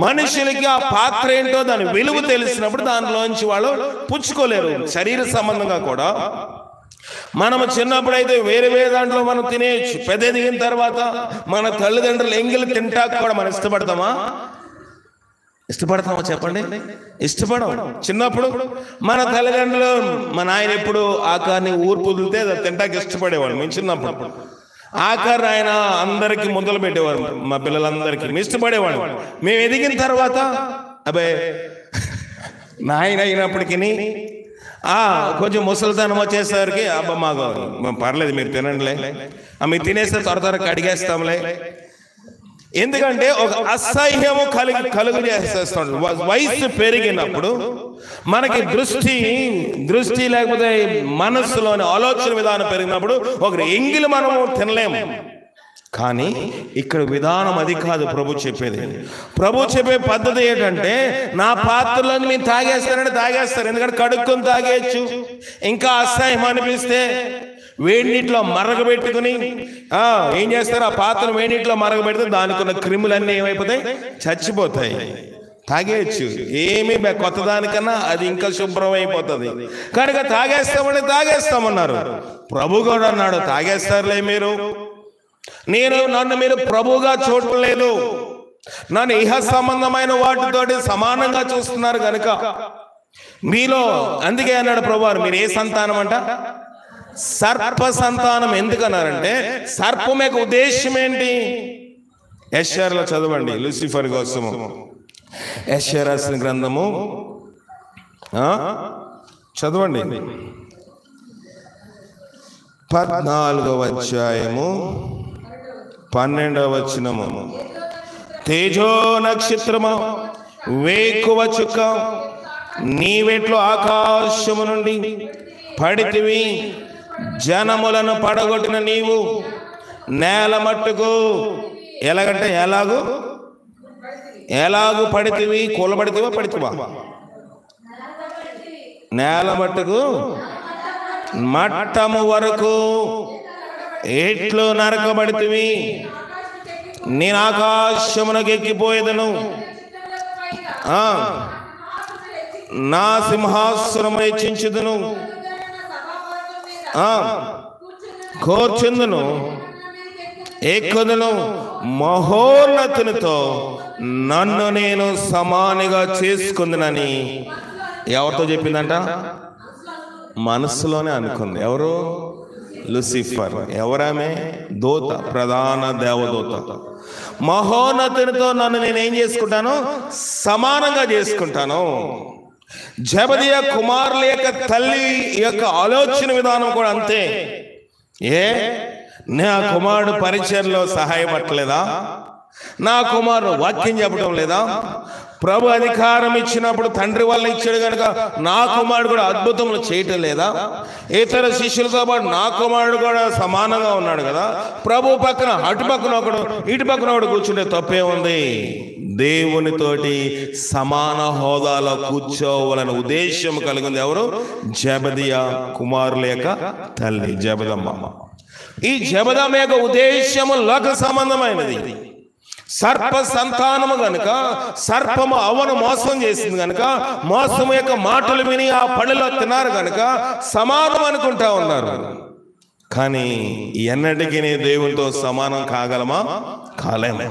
మనుషులకి ఆ పాత్ర ఏంటో దాని విలువ తెలిసినప్పుడు దానిలోంచి వాళ్ళు పుచ్చుకోలేరు. శరీర సంబంధంగా కూడా మనము చిన్నప్పుడైతే వేరే దాంట్లో మనం తినేయచ్చు. పెద్ద దిగిన తర్వాత మన తల్లిదండ్రులు ఎంగిలి తింటాక కూడా మనం ఇష్టపడతామా చెప్పండి? ఇష్టపడం. చిన్నప్పుడు మన తల్లిదండ్రులు, మా నాయన ఎప్పుడు ఆకారాన్ని ఊరు పుదిలితే అది తింటాకి ఇష్టపడేవాడు. మేము చిన్నప్పుడు ఆకారం ఆయన అందరికి ముద్దలు పెట్టేవారు, మా పిల్లలందరికీ ఇష్టపడేవాడు. మేము ఎదిగిన తర్వాత అబ్బాయి నాయన అయినప్పటికీ కొంచెం ముసలితనం వచ్చేసరికి అబ్బా మాకు పర్లేదు మీరు తినండిలే, మీరు తినేస్తే త్వర కడిగేస్తాంలే. ఎందుకంటే ఒక అసహ్యము కలుగు చేసేస్తాడు. వయసు పెరిగినప్పుడు మనకి దృష్టి లేకపోతే మనస్సులోని ఆలోచన విధానం పెరిగినప్పుడు ఒక ఎంగిలి మనము తినలేము. కానీ ఇక్కడ విధానం అది కాదు. ప్రభు చెప్పే పద్ధతి ఏంటంటే, నా పాత్రలను మీరు తాగేస్తారంటే తాగేస్తారు, ఎందుకంటే కడుక్కొని తాగేయచ్చు. ఇంకా అసహ్యం అనిపిస్తే వేడినీటిలో మరగబెట్టుకుని ఏం చేస్తారు, ఆ పాత్రను వేడినీటిలో మరగబెడితే దానికి ఉన్న క్రిములన్నీ ఏమైపోతాయి, చచ్చిపోతాయి. తాగేయచ్చు, ఏమీ కొత్త దానికన్నా అది ఇంకా శుభ్రం అయిపోతుంది కనుక తాగేస్తామన్నారు. ప్రభు కూడా అన్నాడు, తాగేస్తారులే మీరు, నన్ను మీరు ప్రభువుగా చూడలేదు, నన్ను ఇహ సంబంధమైన వాటితోటి సమానంగా చూస్తున్నారు కనుక మీలో, అందుకే అన్నాడు ప్రభువారు, మీరు ఏ సంతానం అంట? సర్ప సంతానం. ఎందుకన్నారంటే సర్పం యొక్క ఉద్దేశం ఏంటి? యెషయాలో చదవండి, లూసిఫర్ కోసము. యెషయా రాసిన గ్రంథము చదవండి, 14వ అధ్యాయము 12వ వచనము. తేజో నక్షత్రము, వేకువ చుక్క, నీవెట్లు ఆకాశము నుండి పడితివి, జనములను పడగొట్టిన నీవు నేల మట్టుకు ఎలాగంటే ఎలాగు పడితివి, కూలబడితివా పడితివా? నేల మట్టుకు మట్టము వరకు ఎట్లు నరకబడితివి, నేను ఆకాశమునకు ఎక్కిపోయేదను, నా సింహాసనము హెచ్చించుదును, కూర్చుందును, ఎక్కుదును, మహోన్నతునితో నన్ను నేను సమానిగా చేసుకుందునని ఎవరితో చెప్పిందంట? మనసులోనే అనుకుంది. ఎవరు? లూసిఫర్. ఎవరామె? దూత, ప్రధాన దేవదూత. మహోన్నతునితో నన్ను నేనేం చేసుకుంటాను? సమానంగా చేసుకుంటాను. జెబెదయి కుమారుల యొక్క తల్లి యొక్క ఆలోచన విధానం కూడా అంతే. నా కుమారుడు పరిచయంలో సహాయపడలేదా? నా కుమారుడు వాక్యం చెప్పడం లేదా? ప్రభు అధికారం ఇచ్చినప్పుడు తండ్రి వల్ల ఇచ్చాడు కనుక నా కుమారుడు కూడా అద్భుతములు చేయటం లేదా? ఇతర శిష్యులతో పాటు నా కుమారుడు కూడా సమానంగా ఉన్నాడు కదా. ప్రభు పక్కన అటు పక్కన ఒకడు ఇటు పక్కన ఒకడు కూర్చుంటే తప్పే ఉంది. దేవునితోటి సమాన హోదాలో కూర్చోవాలనే ఉద్దేశం కలిగింది ఎవరు? జెబెదయి కుమారుల యొక్క తల్లి జెబెదమ్మ. ఈ జెబెదమ్మ యొక్క ఉద్దేశము లోక సంబంధమైనది. సర్ప సంతానము గనుక, సర్పము అవను మోసం చేసింది గనుక, మోసము యొక్క మాటలు విని ఆ పళ్ళలో తిన్నారు గనుక సమానం అనుకుంటా ఉన్నారు. కానీ ఎన్నటికీ దేవునితో సమానం కాగలమా? కాలేము.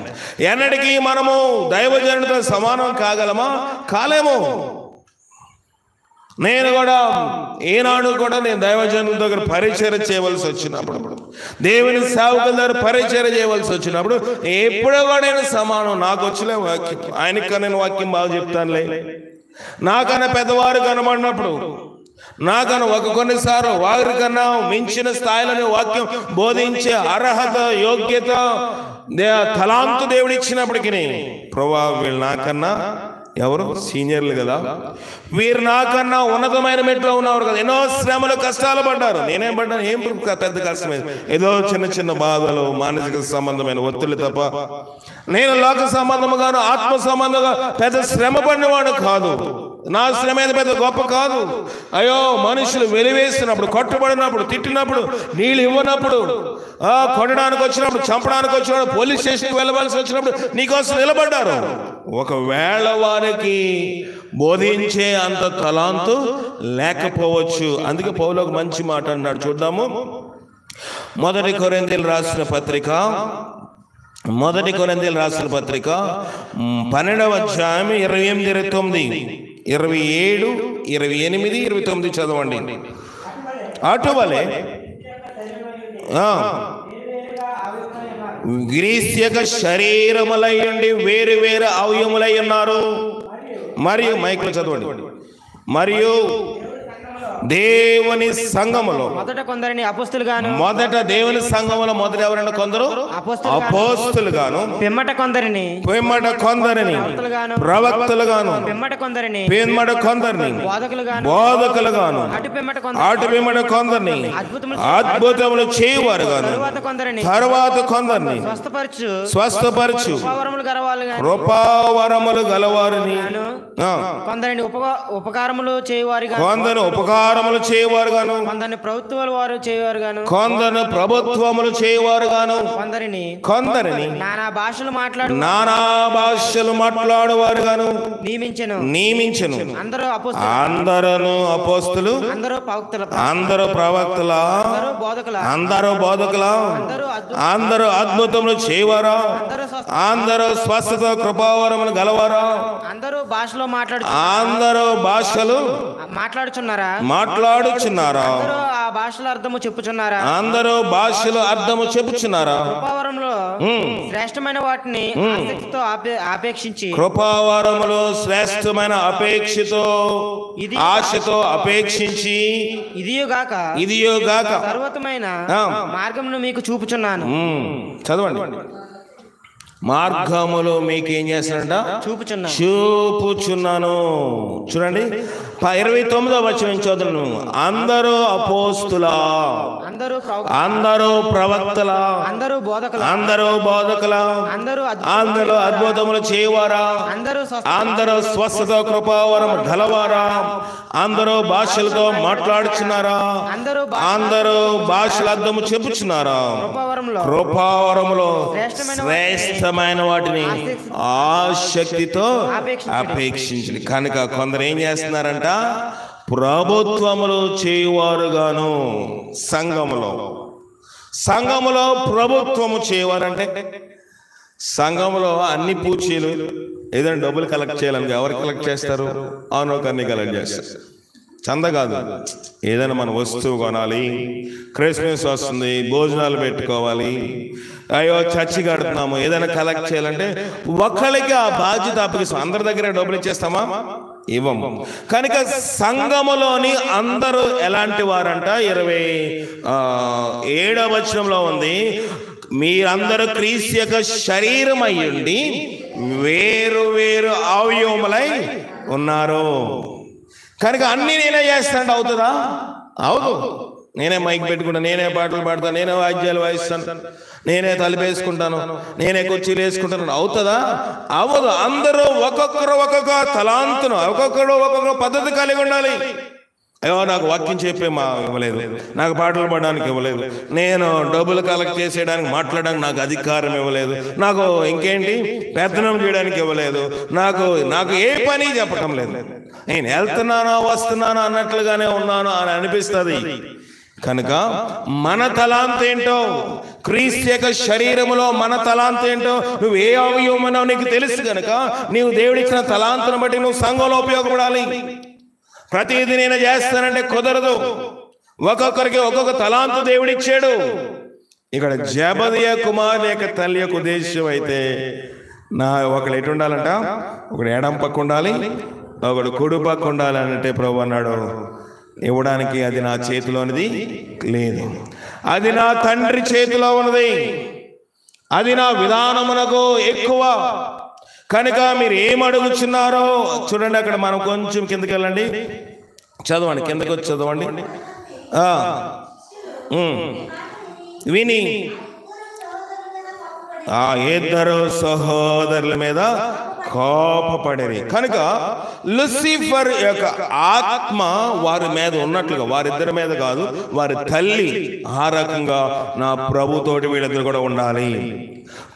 ఎన్నటికీ మనము దైవజనుడితో సమానం కాగలమా? కాలేము. నేను కూడా ఈనాడు కూడా నేను దైవజనుల దగ్గర పరిచయం చేయవలసి వచ్చినప్పుడు, దేవుని సేవకుల దగ్గర పరిచయం చేయవలసి వచ్చినప్పుడు ఎప్పుడో కూడా నేను సమానం. నాకు వచ్చిలే వాక్యం, ఆయనకన్నా నేను వాక్యం బాగా చెప్తానులే. నాకన్నా పెద్దవారు కనబడినప్పుడు, నాకన్నా కొన్నిసార్లు వారికన్నా మించిన స్థాయిలోనే వాక్యం బోధించే అర్హత, యోగ్యత, తలాంతు దేవుడు ఇచ్చినప్పటికీ ప్రభువా వీళ్ళు నాకన్నా ఎవరు సీనియర్లు కదా, వీరు నాకన్నా ఉన్నతమైన మెట్లో ఉన్నవారు కదా, ఎన్నో శ్రమలు కష్టాలు పడ్డారు. నేనేం పడ్డాను? ఏం పెద్ద కష్టమే, ఏదో చిన్న చిన్న బాధలు, మానసిక సంబంధమైన ఒత్తిడి తప్ప నేను లోక సంబంధముగాను ఆత్మ సంబంధంగా పెద్ద శ్రమ పడినవాడు కాదు. నా శ్రమ ఏది పెద్ద గొప్ప కాదు. అయ్యో మనుషులు వెలివేసినప్పుడు, కొట్టబడినప్పుడు, తిట్టినప్పుడు, నీళ్ళు ఇవ్వనప్పుడు, కొట్టడానికి వచ్చినప్పుడు, చంపడానికి వచ్చినప్పుడు, పోలీస్ స్టేషన్కి వెళ్ళవలసి వచ్చినప్పుడు నీకోసం నిలబడ్డారు. ఒకవేళ వారికి బోధించే అంత తలాంతు లేకపోవచ్చు. అందుకే పౌలు ఒక మంచి మాట అన్నాడు, చూద్దాము. 1 కొరింథీయులకు రాసిన పత్రిక 12వ అధ్యాయం 28, 29, 27, 28, 29 చదవండి. అటువలే గ్రీస్యక శరీరములై ఉండి వేరు వేరు అవయములై ఉన్నారు. మరియు మైకులు చదవండి. మరియు దేవుని సంఘములో
మొదట కొందరిని అపోస్తలుగాను,
మొదట దేవుని సంఘములో మొదట ఎవరైనా కొందరు అపోస్తలుగాను,
పిమ్మట కొందరిని
ప్రవక్తలుగాను,
పిమ్మట కొందరిని
బోధకులుగాను, అటు పిమ్మట కొందరిని అద్భుతములు చేయువారు గాను, తర్వాత కొందరిని స్వస్థపరచు కృపావరములు గలవారిని,
కొందరిని ఉపకారములు చేయువారు,
కొందరు ఉపకారములు అధికారములు చేయవారు గాను,
కొందరిని ప్రభుత్వాల వారు చేయవారు గాను,
కొందరు ప్రభుత్వములు చేయవారు గాను, కొందరిని
నానా భాషలు
మాట్లాడువారు గాను నియమించెను. అందరూ అపోస్తులు, అందరూ ప్రవక్తల, అందరూ బోధకుల, అందరూ అద్భుతములు చేయవారా, అందరూ స్వస్థత కృపావరములు గలవారా, అందరూ భాషలు మాట్లాడుచున్నారా,
ఆ భాషల అర్థము చెప్పుచున్నారా,
అందరూ భాషలు అర్థము చెప్పుచున్నారా,
కృపావరములో శ్రేష్టమైన వాటిని ఆసక్తితో ఆపేక్షించి,
కృపావరములో శ్రేష్టమైన అపేక్షతో ఆశతో అపేక్షించి, ఇదియోగాక
సర్వోత్తమైన మార్గమును మీకు చూపుచున్నాను.
చదవండి. మార్గములు మీకు ఏం చేస్తాడంట? చూపుచున్నాను. చూడండి 29వ వచనం చదువును. అందరూ అపోస్తుల, అందరూ ప్రవక్తల, అందరూ బోధకుల, అందరూ అద్భుతములు చేయవారా, అందరూ స్వస్థత కృపావరం గలవారా, అందరూ భాషలతో మాట్లాడుచున్నారా, అందరూ భాషల అర్థము చెప్పుచున్నారా, కృపావరములో శ్రేష్టమైన వాటిని ఆసక్తితో అపేక్షించింది. కనుక కొందరు ఏం చేస్తున్నారంట? ప్రభుత్వములు చేయువారుగాను, సంఘములో ప్రభుత్వము చేయవారంటే, సంఘంలో అన్ని పూచీలు ఏదైనా డబ్బులు కలెక్ట్ చేయాలని ఎవరు కలెక్ట్ చేస్తారు? అన్ని కలెక్ట్ చేస్తారు. చంద కాదు, ఏదైనా మన వస్తువు కొనాలి, క్రిస్మస్ వస్తుంది, భోజనాలు పెట్టుకోవాలి, అయ్యో చర్చి కడుతున్నాము, ఏదైనా కలెక్ట్ చేయాలంటే ఒక్కరికి ఆ బాధ్యత అప్పగిస్తాం. అందరి దగ్గర డబ్బులు ఇచ్చేస్తామా? ఇవ్వము. కనుక సంఘములోని అందరూ ఎలాంటి వారంట? 27వ వచనంలో ఉంది, మీరందరూ క్రీస్తు యొక్క శరీరం అయ్యుండి వేరు వేరు అవయవములై ఉన్నారు. కనుక అన్ని నేనే చేస్తాను. అవుతుందా? అవును. నేనే మైక్ పెట్టుకుంటాను, నేనే పాటలు పాడతాను, నేనే వాయిద్యాలు వాయిస్తాను, నేనే తలిపేసుకుంటాను, నేనే కుర్చీలు వేసుకుంటాను. అవుతుందా? అవ్వదు. అందరూ ఒక్కొక్కరు ఒక్కొక్క తలాంతును, ఒక్కొక్కరు ఒక్కొక్క పద్ధతి కలిగి ఉండాలి. అయ్యో నాకు వాక్యం చెప్పే ఇవ్వలేదు, నాకు పాటలు పాడడానికి ఇవ్వలేదు, నేను డబ్బులు కలెక్ట్ చేసేయడానికి మాట్లాడడానికి నాకు అధికారం ఇవ్వలేదు, నాకు ఇంకేంటి పెత్తనం చేయడానికి ఇవ్వలేదు, నాకు ఏ పని చెప్పటం లేదు, నేను వెళ్తున్నానా వస్తున్నానా అన్నట్లుగానే ఉన్నాను అని అనిపిస్తుంది. కనుక మన తలాంత ఏంటో, క్రీస్తు యొక్క శరీరములో మన తలాంత ఏంటో, నువ్వు ఏ అవయవమనో నీకు తెలుసు. కనుక నీవు దేవుడిచ్చిన తలాంతను బట్టి నువ్వు సంఘంలో ఉపయోగపడాలి. ప్రతిదీ నేను చేస్తానంటే కుదరదు. ఒక్కొక్కరికి ఒక్కొక్క తలాంతు దేవుడిచ్చాడు. ఇక్కడ జబదయ కుమార్ యొక్క తల్లి యొక్క ఉద్దేశం అయితే ఒకడు ఎటు ఉండాలంట? ఒకడు ఎడం పక్క ఉండాలి, ఒకడు కుడి పక్క ఉండాలి అంటే ప్రభు అన్నాడు, ఇవ్వడానికి అది నా చేతిలోనిది లేదు, అది నా తండ్రి చేతిలో ఉన్నది, అది నా విధానమునకు ఎక్కువ. కనుక మీరు ఏం అడుగుచున్నారో చూడండి. అక్కడ మనం కొంచెం కిందకి వెళ్ళండి, చదవండి, కిందకి వచ్చి చదవండి. విని ఆ ఇద్దరు సహోదరుల మీద కోపపడేది. కనుక లూసిఫర్ యొక్క ఆత్మ వారి మీద ఉన్నట్లుగా, వారిద్దరి మీద కాదు, వారి తల్లి ఆ రకంగా నా ప్రభుతోటి వీళ్ళిద్దరు కూడా ఉండాలి,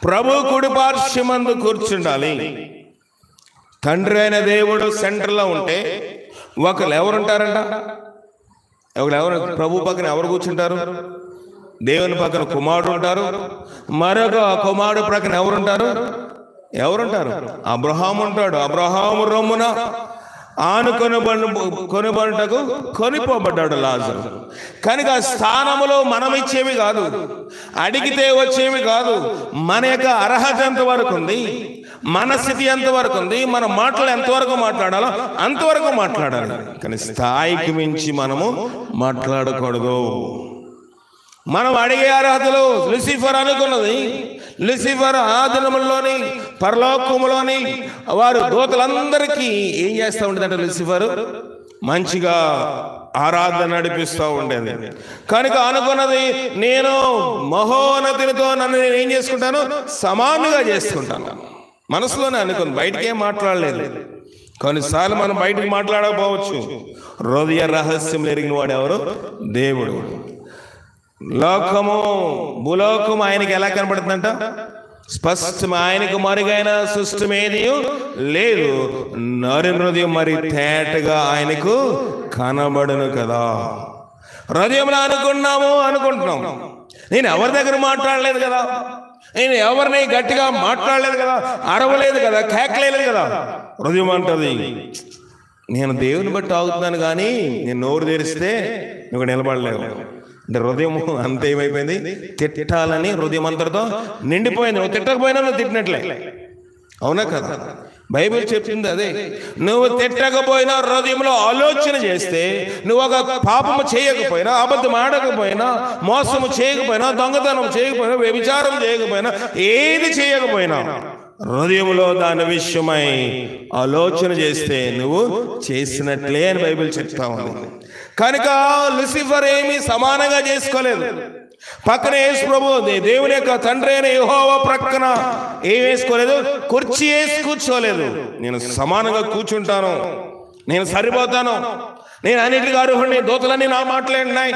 ప్రభు కుడి పార్శ్వమందు కూర్చుండాలి. తండ్రి అయిన దేవుడు సెంటర్లో ఉంటే ఒకరు ఎవరుంటారంట? ఎవరు ప్రభు పక్కన ఎవరు కూర్చుంటారు? దేవుని పక్కన కుమారుడు ఉంటారు, మరొక కుమారుడు ప్రక్కన ఎవరుంటారు? అబ్రహాము ఉంటాడు. అబ్రహాము రొమ్మున కొనుబడుటకు కొనిపోబడ్డాడు లాజరు. కనుక స్థానములో మనం ఇచ్చేవి కాదు, అడిగితే వచ్చేవి కాదు. మన యొక్క అర్హత ఎంతవరకు ఉంది, మన స్థితి ఎంతవరకు ఉంది, మన మాటలు ఎంతవరకు మాట్లాడాలో అంతవరకు మాట్లాడాలి. కానీ స్థాయికి మించి మనము మాట్లాడకూడదు. మనం అడిగే అర్హతలు లూసిఫర్ అనుకున్నది. లూసిఫర్ ఆ దినముల్లోని పరలోకములోని వారు దూతలందరికీ ఏం చేస్తూ ఉండేదంటే, లూసిఫర్ మంచిగా ఆరాధన నడిపిస్తూ ఉండేది. కనుక అనుకున్నది, నేను మహోన్నతితో నన్ను నేను ఏం చేసుకుంటాను, సమానుగా చేసుకుంటాను. మనసులోనే అనుకుంది, బయటకేం మాట్లాడలేదు. కొన్నిసార్లు మనం బయటకు మాట్లాడకపోవచ్చు. హృదయ రహస్యం ఎరిగిన వాడు ఎవరు? దేవుడు. లోకము భూలోకం ఆయనకి ఎలా కనబడుతుందంట? స్పష్టం. ఆయనకు మరుగైన సృష్టి ఏది లేదు. నరి హృదయం మరి తేటగా ఆయనకు కనబడును కదా. హృదయంలో అనుకుంటున్నాం. నేను ఎవరి దగ్గర మాట్లాడలేదు కదా, నేను ఎవరిని గట్టిగా మాట్లాడలేదు కదా, అరవలేదు కదా, కేకలేదు కదా. హృదయం అంటది నేను దేవుని బట్టి ఆగుతున్నాను, కానీ నేను నోరు తెరిస్తే నువ్వు నిలబడలేవు. అంటే హృదయం అంత ఏమైపోయింది? తిట్టాలని హృదయం అంతటితో నిండిపోయింది. నువ్వు తిట్టకపోయినా నువ్వు తిట్టినట్లే, అవునా కదా? బైబిల్ చెప్పింది అదే. నువ్వు తిట్టకపోయినా హృదయంలో ఆలోచన చేస్తే, నువ్వు ఒక పాపము చేయకపోయినా, అబద్ధం ఆడకపోయినా, మోసము చేయకపోయినా, దొంగతనం చేయకపోయినా, వ్యభిచారం చేయకపోయినా, ఏది చేయకపోయినా హృదయంలో దాని విషయమై ఆలోచన చేస్తే నువ్వు చేసినట్లే అని బైబిల్ చెప్తా ఉంది. కనుక లూసిఫర్ ఏమీ సమానంగా చేసుకోలేదు. పక్కన యేసు ప్రభు దేవుని యొక్క తండ్రి అయిన యెహోవా ప్రక్కన ఏం వేసుకోలేదు? కుర్చీ వేసి కూర్చోలేదు. నేను సమానంగా కూర్చుంటాను, నేను సరిపోతాను, నేను అన్నిటికీ అర్హుడిని, దూతలన్నీ నా మాట్లాడినాయి,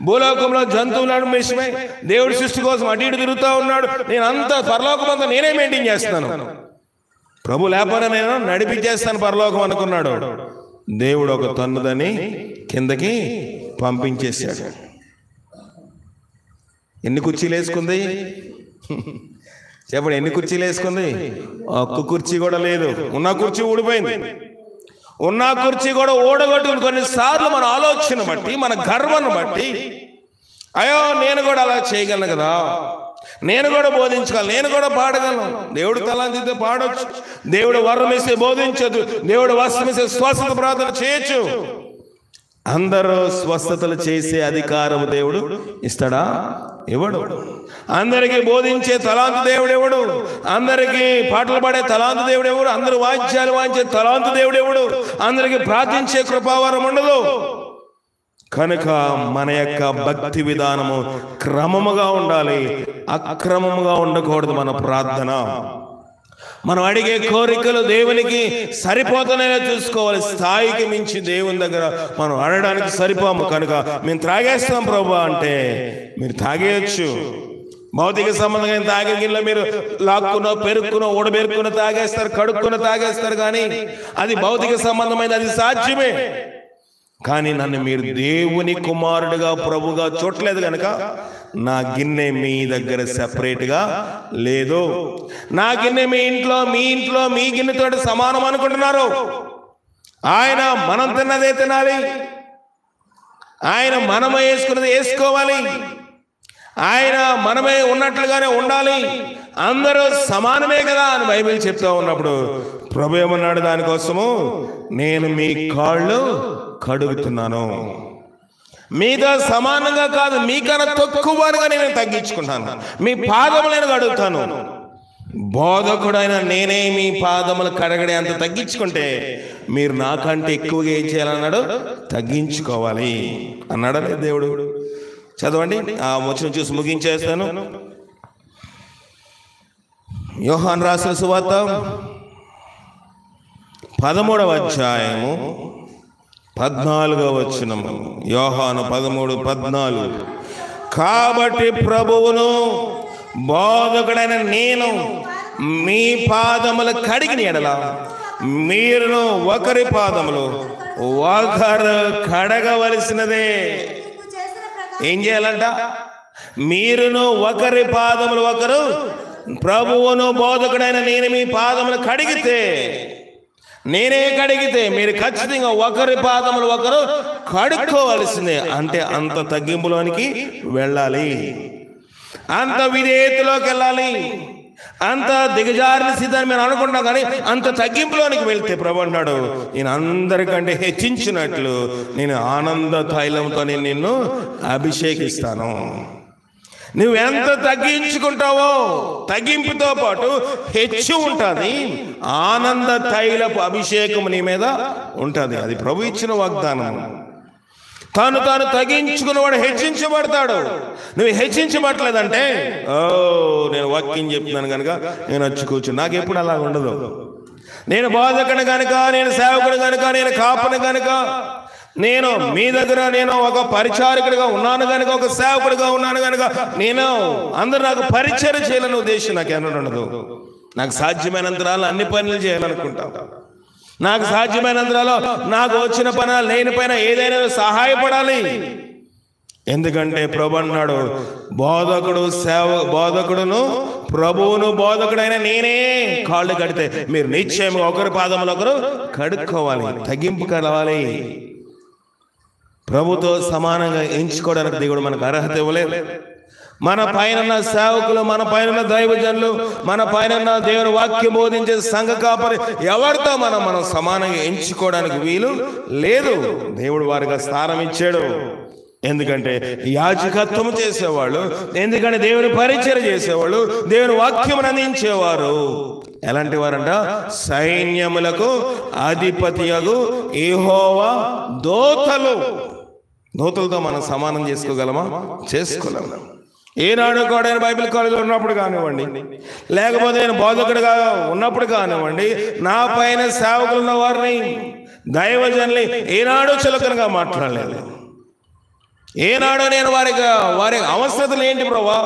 భూలోకంలో జంతువులను మిషమే దేవుడి సృష్టి కోసం అటు ఇటు తిరుగుతూ ఉన్నాడు, నేను అంతా పరలోకం అంతా నేనే మెయింటైన్ చేస్తాను, ప్రభు లేకపోతే నేను నడిపించేస్తాను పరలోకం అనుకున్నాడు. దేవుడు ఒక తన్నుదని కిందకి పంపించేశాడు. ఎన్ని కుర్చీలు వేసుకుంది చెప్పండి? ఎన్ని కుర్చీలు వేసుకుంది? ఒక్క కుర్చీ కూడా లేదు. ఉన్న కుర్చీ ఊడిపోయింది. ఉన్న కుర్చీ కూడా ఓడగొట్టుకుని కొన్నిసార్లు మన ఆలోచన బట్టి, మన గర్వాన్ని బట్టి, అయ్యో నేను కూడా అలా చేయగలను కదా, నేను కూడా బోధించగలను, నేను కూడా పాడగలను. దేవుడు తలాంతితే పాడొచ్చు, దేవుడు వరం ఇస్తే బోధించదు, దేవుడు వస్త్రం ఇస్తే స్వస్థత ప్రార్థన చేయొచ్చు. అందరూ స్వస్థతలు చేసే అధికారం దేవుడు ఇస్తాడా? ఇవ్వడు. అందరికీ బోధించే తలాంతు దేవుడు ఎవడు? అందరికీ పాటలు పాడే తలాంతు దేవుడు ఎవడు? అందరూ వాయిద్యాలు వాయించే తలాంతు దేవుడు ఎవడు? అందరికీ ప్రార్థించే కృపావరం ఉండదు. కనుక మన యొక్క భక్తి విధానము క్రమముగా ఉండాలి, అక్రమముగా ఉండకూడదు. మన ప్రార్థన, మనం అడిగే కోరికలు దేవునికి సరిపోతానే చూసుకోవాలి. స్థాయికి మించి దేవుని దగ్గర మనం అడగడానికి సరిపోము. కనుక మేము త్రాగేస్తాం ప్రభు అంటే మీరు తాగేయచ్చు. భౌతిక సంబంధంగా తాగే గిన్నెలో మీరు లాక్కునో, పెరుక్కునో, ఊడబెరుక్కునో తాగేస్తారు, కడుక్కునో తాగేస్తారు, కానీ అది భౌతిక సంబంధమైన, అది సాధ్యమే. కానీ నన్ను మీరు దేవుని కుమారుడిగా ప్రభుగా చూడలేదు కనుక నా గిన్నె మీ దగ్గర సెపరేట్గా లేదు. నా గిన్నె మీ ఇంట్లో మీ గిన్నెతో సమానం అనుకుంటున్నారు. ఆయన మనం తిన్నదే తినాలి, ఆయన మనమే వేసుకున్నది వేసుకోవాలి, ఆయన మనమే ఉన్నట్లుగానే ఉండాలి, అందరూ సమానమే కదా అని బైబిల్ చెప్తా ఉన్నప్పుడు ప్రభు ఏమన్నాడు? దానికోసము నేను మీ కాళ్ళు కడుగుతున్నాను, మీతో సమానంగా కాదు, మీకన్నా తక్కువగా నేను తగ్గించుకుంటాను, మీ పాదములు నేను కడుగుతాను. బోధకుడైన నేనే మీ పాదములు కడగడే అంత తగ్గించుకుంటే మీరు నాకంటే ఎక్కువగా ఏం చేయాలన్నాడు? తగ్గించుకోవాలి అన్నాడు దేవుడు. చదవండి, ఆ వచనం చూసి ముగించేస్తాను. యోహాను రాసిన సువార్త 13వ అధ్యాయము 14వ వచనం. యోహాను 13:14. కాబట్టి ప్రభువును బోధకుడైన నేను మీ పాదములు కడిగిన ఎడల మీరును ఒకరి పాదములు ఒకరు కడగవలసినదే. ఏం చేయాలంట? మీరును ఒకరి పాదములు ఒకరు, ప్రభువును బోధకుడైన నేను మీ పాదములు కడిగితే, నేనే కడిగితే మీరు ఖచ్చితంగా ఒకరి పాదములు ఒకరు కడుక్కోవలసిందే. అంటే అంత తగ్గింపులోనికి వెళ్ళాలి, అంత విధేయతలోకి వెళ్ళాలి, అంత దిగజారిన స్థితిని మేము అనుకుంటాం, కానీ అంత తగ్గింపులోనికి వెళ్తే ప్రభు అన్నాడు, నేను అందరికంటే హెచ్చించినట్లు నేను ఆనంద తైలంతో నిన్ను అభిషేకిస్తాను. నువ్వు ఎంత తగ్గించుకుంటావో తగ్గింపుతో పాటు హెచ్చు ఉంటుంది, ఆనంద తైలపు అభిషేకం నీ మీద ఉంటుంది. అది ప్రభు ఇచ్చిన వాగ్దానం. తాను తగ్గించుకున్నవాడు హెచ్చించబడతాడు. నువ్వు హెచ్చించబడలేదంటే, ఓ నేను వాక్యం చెప్తున్నాను కనుక నేను వచ్చి కూర్చుని, నాకు ఎప్పుడు అలా ఉండదు. నేను బోధకుని కనుక, నేను సేవకుని కనుక, నేను కాపని కనుక, నేను మీ దగ్గర నేను ఒక పరిచారకుడిగా ఉన్నాను కనుక, ఒక సేవకుడిగా ఉన్నాను కనుక, నేను అందరూ నాకు పరిచయం చేయాలని ఉద్దేశం నాకు ఎన్నడూ ఉండదు. నాకు సాధ్యమైనంతరాలు అన్ని పనులు చేయాలనుకుంటాను. నాకు సాధ్యమైనంతరాలో నాకు వచ్చిన పని లేని పైన ఏదైనా సహాయపడాలి. ఎందుకంటే ప్రభు అన్నాడు, బోధకుడును ప్రభువును బోధకుడైన నేనే కాళ్ళు కడితే మీరు నిశ్చయం ఒకరి పాదములు ఒకరు కడుక్కోవాలి, తగ్గింపు కలవాలి. ప్రభుతో సమానంగా ఎంచుకోవడానికి దేవుడు మనకు అర్హత ఇవ్వలేదు. మన పైన సేవకులు, మన పైన దైవజనులు, మన పైన దేవుని వాక్యం బోధించే సంఘ కాపరి ఎవరితో మనం సమానంగా ఎంచుకోవడానికి వీలు లేదు. దేవుడు వారికి స్థానం ఇచ్చాడు. ఎందుకంటే యాజకత్వం చేసేవాళ్ళు, ఎందుకంటే దేవుని పరిచయం చేసేవాళ్ళు, దేవుని వాక్యం అందించేవారు. ఎలాంటి వారంట? సైన్యములకు అధిపతియగు యెహోవా దూతలతో మనం సమానం చేసుకోగలమా? చేసుకోలేము. ఏనాడు కూడా నేను బైబిల్ కాలేజీలో ఉన్నప్పుడు కానివ్వండి, లేకపోతే నేను బోధకుడిగా ఉన్నప్పుడు కానివ్వండి, నా పైన సేవకులు ఉన్న వారిని, దైవజనుల్ని ఏనాడు చులకనగా మాట్లాడలేదు. ఏనాడు నేను వారి అవసరతలు ఏంటి ప్రభా?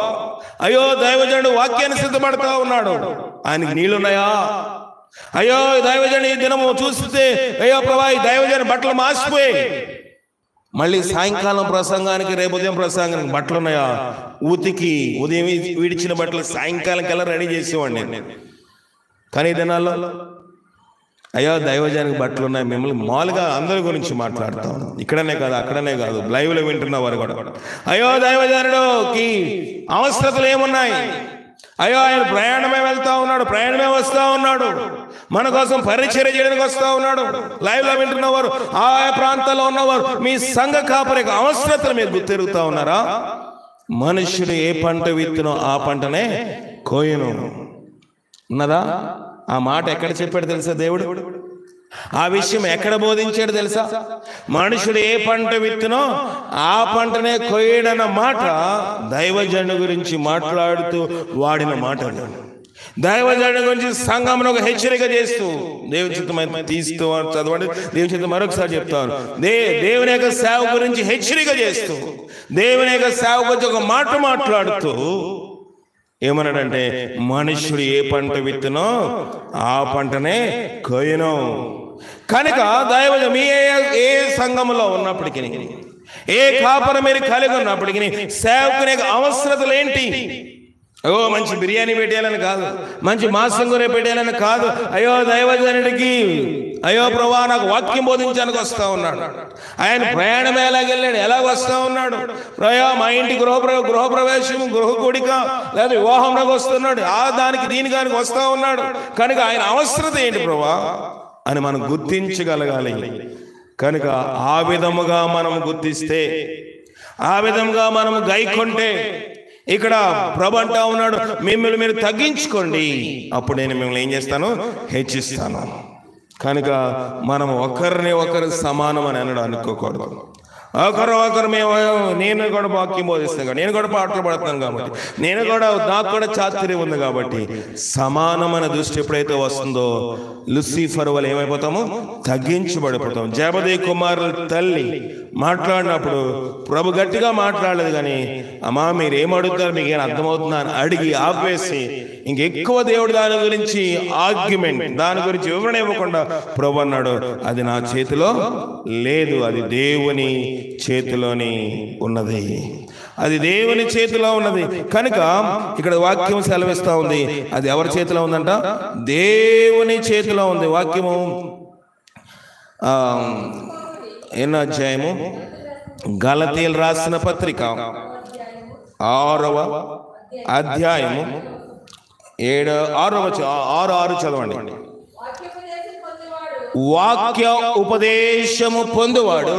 అయ్యో దైవజనుడు వాక్యాన్ని సిద్ధపడతా ఉన్నాడు, ఆయనకి నీళ్లున్నాయా? అయ్యో దైవజనుడు ఈ దినము చూస్తే అయ్యో ప్రభా ఈ దైవజనుడు బట్టలు మాసిపోయి, మళ్ళీ సాయంకాలం ప్రసంగానికి, రేపు ఉదయం ప్రసంగానికి బట్టలు ఉన్నాయా? ఉతికి ఉదయం విడిచిన బట్టలు సాయంకాలం కల్లా రెడీ చేసేవాడిని నేను. కానీ ఈ దినాల్లో అయ్యో దైవజనానికి బట్టలు ఉన్నాయి, మిమ్మల్ని మామూలుగా అందరి గురించి మాట్లాడతాం. ఇక్కడనే కాదు, అక్కడనే కాదు, లైవ్లో వింటున్న వారు కూడా అయ్యో దైవజనుడికి అవసరతలు ఏమున్నాయి? అయ్యో ఆయన ప్రయాణమే వెళ్తా ఉన్నాడు, ప్రయాణమే వస్తూ ఉన్నాడు, మన కోసం పరిచర్య చేయడానికి వస్తూ ఉన్నాడు. లైవ్లో వింటున్నవారు, ఆయా ప్రాంతాల్లో ఉన్నవారు, మీ సంఘ కాపరికి అవసరతలు మీరు గుర్తిరుగుతూ ఉన్నారా? మనుష్యుడు ఏ పంట విత్తునో ఆ పంటనే కోయను ఉన్నదా? ఆ మాట ఎక్కడ చెప్పాడు తెలుసా దేవుడు? ఆ విషయం ఎక్కడ బోధించాడు తెలుసా? మనుషుడు ఏ పంట విత్తునో ఆ పంటనే కొయ్యడన్న మాట దైవజనుడి గురించి మాట్లాడుతూ వాడిన మాట. దైవజనుడి గురించి సంఘంలో ఒక హెచ్చరిక చేస్తూ, దేవుని చిత్తమైన తీస్తూ చదవండి, దేవుని చిత్తం మరొకసారి చెప్తాను. దేవుని యొక్క సేవ గురించి హెచ్చరిక చేస్తూ, దేవుని యొక్క సేవ గురించి ఒక మాట మాట్లాడుతూ ఏమన్నాడంటే, మనుష్యుడు ఏ పంట విత్తునో ఆ పంటనే కోయను. కనుక దైవజనుడు మీ ఏ సంఘములో ఉన్నప్పటికీ, ఏ కాపరి మీరు కలిగి ఉన్నప్పటికీ సేవకుని అవసరతలు ఏంటి? అయ్యో మంచి బిర్యానీ పెట్టేయాలని కాదు, మంచి మాంసం కూర పెట్టేయాలని కాదు. అయ్యో దైవజనుడికి అయ్యో ప్రభా నాకు వాక్యం బోధించడానికి వస్తూ ఉన్నాడు, ఆయన ప్రయాణం ఎలాగెళ్ళాడు, ఎలాగ వస్తూ ఉన్నాడు, అయ్యో మా ఇంటి గృహప్రవేశం, గృహ కూడిక లేదా వివాహంలోకి వస్తున్నాడు, దానికి దీనికి వస్తూ ఉన్నాడు. కనుక ఆయన అవసరత ఏంటి ప్రభా అని మనం గుర్తించగలగాలి. కనుక ఆ విధముగా మనం గుర్తిస్తే, ఆ విధంగా మనం గైకొంటే, ఇక్కడ ప్రభు అంటా ఉన్నాడు, మిమ్మల్ని మీరు తగ్గించుకోండి, అప్పుడు నేను మిమ్మల్ని ఏం చేస్తాను? హెచ్చిస్తాను. కనుక మనం ఒకరిని ఒకరు సమానం అని అనడం అనుకోకూడదు. ఒకరు మేము, నేను కూడా వాక్యం బోధిస్తాను కాబట్టి, నేను కూడా పాటలు పడతాను కాబట్టి, నాకు కూడా చాతుర్యం ఉంది కాబట్టి, సమానమైన దృష్టి ఎప్పుడైతే వస్తుందో లూసిఫర్ వల్ల ఏమైపోతాము? తగ్గించబడిపోతాం. జెబెదయి కుమారుల తల్లి మాట్లాడినప్పుడు ప్రభు గట్టిగా మాట్లాడలేదు, కానీ అమ్మా మీరు ఏమడుగుతారు, మీకు ఏం అర్థమవుతుందా అని అడిగి ఆపేసి ఇంకెక్కువ దేవుడు దాని గురించి ఆర్గ్యుమెంట్, దాని గురించి వివరణ ఇవ్వకుండా ప్రభు అన్నాడు, అది నా చేతిలో లేదు, అది దేవుని చేతిలోని ఉన్నది, అది దేవుని చేతిలో ఉన్నది. కనుక ఇక్కడ వాక్యం సెలవిస్తా ఉంది, అది ఎవరి చేతిలో ఉందంట? దేవుని చేతిలో ఉంది. వాక్యము ఎన్నో అధ్యాయము? గలతీయులు రాసిన పత్రిక 6వ అధ్యాయము 6 చదవండి. వాక్య ఉపదేశము పొందువాడు,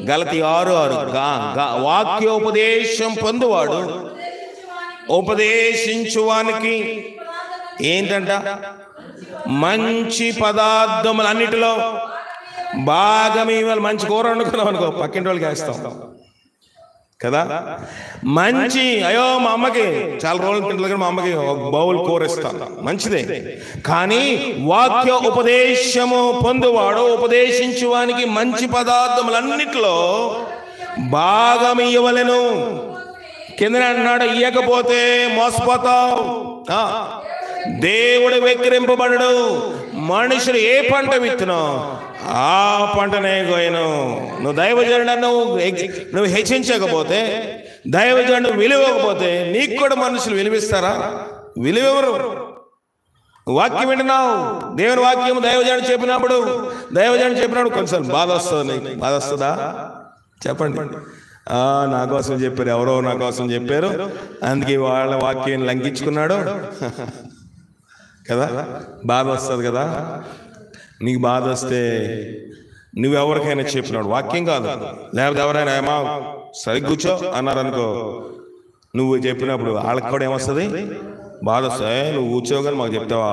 గలతీ 6:6, వాక్యోపదేశం పొందువాడు ఉపదేశించువానికి ఏంటంట? మంచి పదార్థములన్నిటిలో బాగా మేము మంచి కూర వండుకున్నాం అనుకో, పక్కింటి వాళ్ళకి వేస్తాం. కదా. మంచి అయ్యో మా అమ్మకి చాలా రోజులు తింటలేదు, మా అమ్మకి ఒక బౌల్ కూర ఇస్తాను, మంచిదే. కానీ వాక్య ఉపదేశము పొందువాడు ఉపదేశించువానికి మంచి పదార్థములన్నిటిలో భాగం ఇవ్వలేను. కింద అన్నాడు, ఇయ్యకపోతే మోసపోతావు. దేవుడు వెక్కిరింపబడడు. మనుషులు ఏ పంట విత్తునో ఆ పంటనే కోయను. నువ్వు దైవజనుడు నువ్వు హెచ్చించకపోతే, దైవజనుడు విలువకపోతే నీకు కూడా మనుషులు విలువిస్తారా? విలువెవరు? వాక్యం వింటున్నావు, దేవుని వాక్యం దైవజనుడు చెప్పినప్పుడు కొంచెం బాధ వస్తుంది. బాధ వస్తుందా? చెప్పండి. నా కోసం చెప్పారు, ఎవరో నా కోసం చెప్పారు, అందుకే వాళ్ళ వాక్యం లంఘించుకున్నాడు కదా. బాధ వస్తుంది కదా. నీకు బాధ వస్తే నువ్వెవరికైనా చెప్పినాడు, వాక్యం కాదు, లేకపోతే ఎవరైనా ఏమా సరిగ్గా కూర్చో అన్నారు అనుకో, నువ్వు చెప్పినప్పుడు వాళ్ళకి కూడా ఏమొస్తుంది? బాధ వస్తుంది. నువ్వు కూర్చోగానే మాకు చెప్తావా?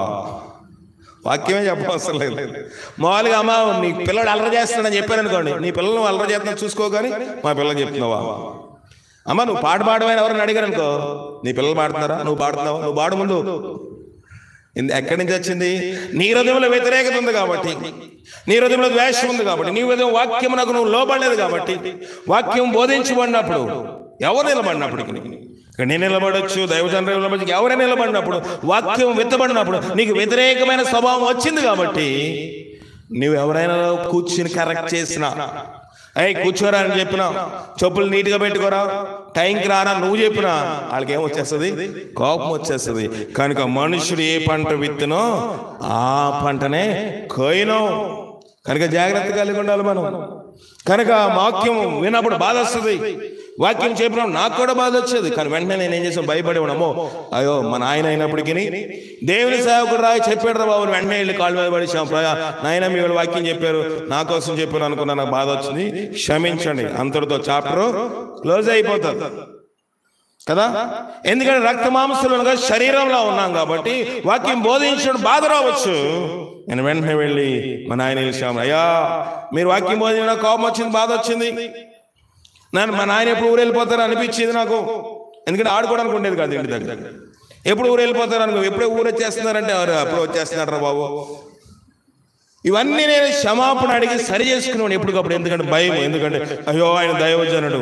వాక్యమే చెప్పవసరం లేదు. మామూలుగా అమ్మ నీ పిల్లడు అల్లరి చేస్తున్నాడని చెప్పాను అనుకోండి, నీ పిల్లలు అల్లరి చేస్తున్నా చూసుకోగాని మా పిల్లలు చెప్తున్నావా? అమ్మ నువ్వు పాట పాడమని ఎవరైనా అడిగారు అనుకో, నీ పిల్లలు పాడుతున్నారా? నువ్వు పాడుతున్నావా? నువ్వు పాడు ముందు. ఎక్కడి నుంచి వచ్చింది? నీ హృదయంలో వ్యతిరేకత ఉంది కాబట్టి, నీ హృదయంలో ద్వేషం ఉంది కాబట్టి, నీ హృదయం వాక్యం నాకు నువ్వు లోబడలేదు కాబట్టి. వాక్యం బోధించబడినప్పుడు ఎవరు నిలబడినప్పటికీ, నేను నిలబడొచ్చు, దైవజనుడు నిలబడి ఎవరైనా నిలబడినప్పుడు, వాక్యం విత్తబడినప్పుడు నీకు వ్యతిరేకమైన స్వభావం వచ్చింది కాబట్టి, నువ్వు ఎవరైనా కూర్చుని కరెక్ట్ చేసినా, అయ్యి కూర్చోరా అని చెప్పినా, చెప్పులు నీట్గా పెట్టుకోరా, టైంకి రారా నువ్వు చెప్పినా, వాళ్ళకి ఏమొచ్చేస్తుంది? కోపం వచ్చేస్తుంది. కనుక మనుషుడు ఏ పంట విత్తునో ఆ పంటనే కోయినో. కనుక జాగ్రత్త కలిగి ఉండాలి మనం. కనుక వాక్యం విన్నప్పుడు బాధ వస్తుంది. వాక్యం చెప్పినప్పుడు నాకు కూడా బాధ వచ్చేది. కానీ వెంటనే నేను ఏం చేసాను? భయపడి ఉన్నామో, అయ్యో మన ఆయన అయినప్పటికీ దేవుని సేవకుడు రాయి చెప్పాడు రా బాబు, వెంటనే వెళ్ళి కాళ్ళ మీద పడిచాం, నాయన మీ వాళ్ళు వాక్యం చెప్పారు, నా కోసం చెప్పారు అనుకున్నా, నాకు బాధ వచ్చింది, క్షమించండి. అంతటితో చాప్టర్ క్లోజ్ అయిపోతుంది కదా. ఎందుకంటే రక్త మాంసంలో శరీరంలో ఉన్నాం కాబట్టి వాక్యం బోధించడం బాధ రావచ్చు. నేను వెంటనే వెళ్ళి మా ఆయన వెళ్ళాము, అయ్యా మీరు వాక్యం బోధించిన కోపం వచ్చింది, బాధ వచ్చింది, మా నాయన ఎప్పుడు ఊరు వెళ్ళిపోతారు అనిపించింది నాకు. ఎందుకంటే ఆడుకోవడానికి ఉండేది కాదు ఇంటి దగ్గర. ఎప్పుడు ఊరు వెళ్ళిపోతారు అనుకో, ఎప్పుడే ఊరు వచ్చేస్తున్నారంటే అప్పుడు వచ్చేస్తున్నారా బాబు. ఇవన్నీ నేను క్షమాపణ అడిగి సరి చేసుకున్నాను ఎప్పటికప్పుడు. ఎందుకంటే భయం, ఎందుకంటే అయ్యో ఆయన దైవజనుడు,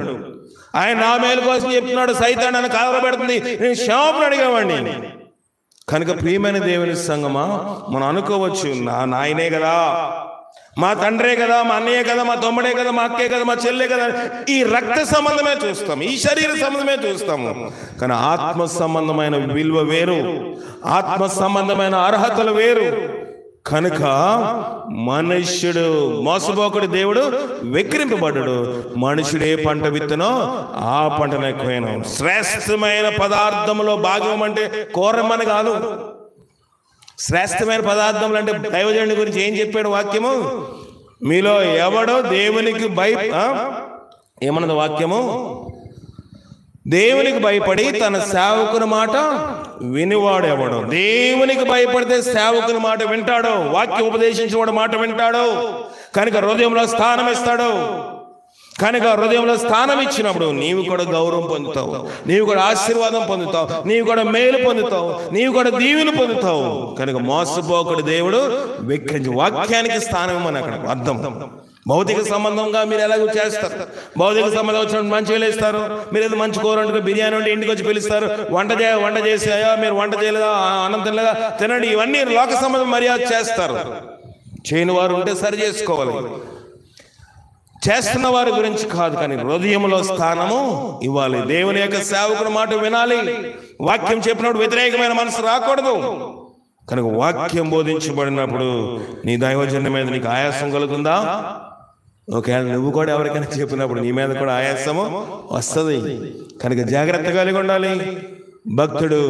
ఆయన నా మేలు కోసం చెప్తున్నాడు, సైతాన్ నన్ను కలవరపెడుతుంది, నేను క్షమాపణ అడిగేవాడిని. కనుక ప్రియమైన దేవుని సంగమా, మనం అనుకోవచ్చు నా నాయనే కదా, మా తండ్రే కదా, మా అన్నయ్యే కదా, మా తమ్ముడే కదా, మా అక్కే కదా, మా చెల్లె కదా, ఈ రక్త సంబంధమే చూస్తాం, ఈ శరీర సంబంధమే చూస్తాము. కానీ ఆత్మ సంబంధమైన విలువ వేరు, ఆత్మ సంబంధమైన అర్హతలు వేరు. కనుక మనుష్యుడు మోసపోకుడు, దేవుడు వెక్కిరింపబడ్డాడు. మనుషుడు ఏ పంట విత్తనో ఆ పంటను ఎక్కువైనా. శ్రేష్టమైన పదార్థంలో భాగం అంటే కూరమని కాదు. శ్రేష్టమైన పదార్థములు అంటే దైవజనుడి గురించి ఏం చెప్పాడు వాక్యము? మీలో ఎవడో దేవునికి ఏమన్నది వాక్యము? దేవునికి భయపడి తన సేవకుని మాట వినివాడు ఎవడు. దేవునికి భయపడితే సేవకుని మాట వింటాడు, వాక్యం ఉపదేశించేవాడు మాట వింటాడు. కనుక హృదయంలో స్థానం ఇస్తాడు. కనుక హృదయంలో స్థానం ఇచ్చినప్పుడు నీవు కూడా గౌరవం పొందుతావు, నీవు కూడా ఆశీర్వాదం పొందుతావు, నీవు కూడా మేలు పొందుతావు, నీవు కూడా దీవెన పొందుతావు. కనుక మోసపోకుడు దేవుడు వెక్కించి వాక్యానికి స్థానం ఇవ్వమని అక్కడ అర్థం. భౌతిక సంబంధంగా మీరు ఎలాగో చేస్తారు, భౌతిక సంబంధం వచ్చినప్పుడు మంచిగా వేస్తారు. మీరు ఏదో మంచి కూర వండుకో, బిర్యానీ వండి ఇంటికి వచ్చి పిలుస్తారు, వంట చేసి అయ్యా మీరు వంట చేయలేదా, అన్నం తినలేదా, తినండి, ఇవన్నీ లోక సంబంధం మర్యాద చేస్తారు. చేయని వారు ఉంటే సరి చేసుకోవాలి, చేస్తున్న వారి గురించి కాదు. కానీ హృదయంలో స్థానము ఇవ్వాలి. దేవుని యొక్క సేవకుని మాట వినాలి. వాక్యం చెప్పినప్పుడు వ్యతిరేకమైన మనసు రాకూడదు. కనుక వాక్యం బోధించబడినప్పుడు నీ దైవజన్యం మీద నీకు ఆయాసం కలుగుతుందా? ఒకవేళ నువ్వు కూడా ఎవరికైనా చెప్పినప్పుడు నీ మీద కూడా ఆయాసము వస్తుంది. కనుక జాగ్రత్త కలిగి ఉండాలి. భక్తుడు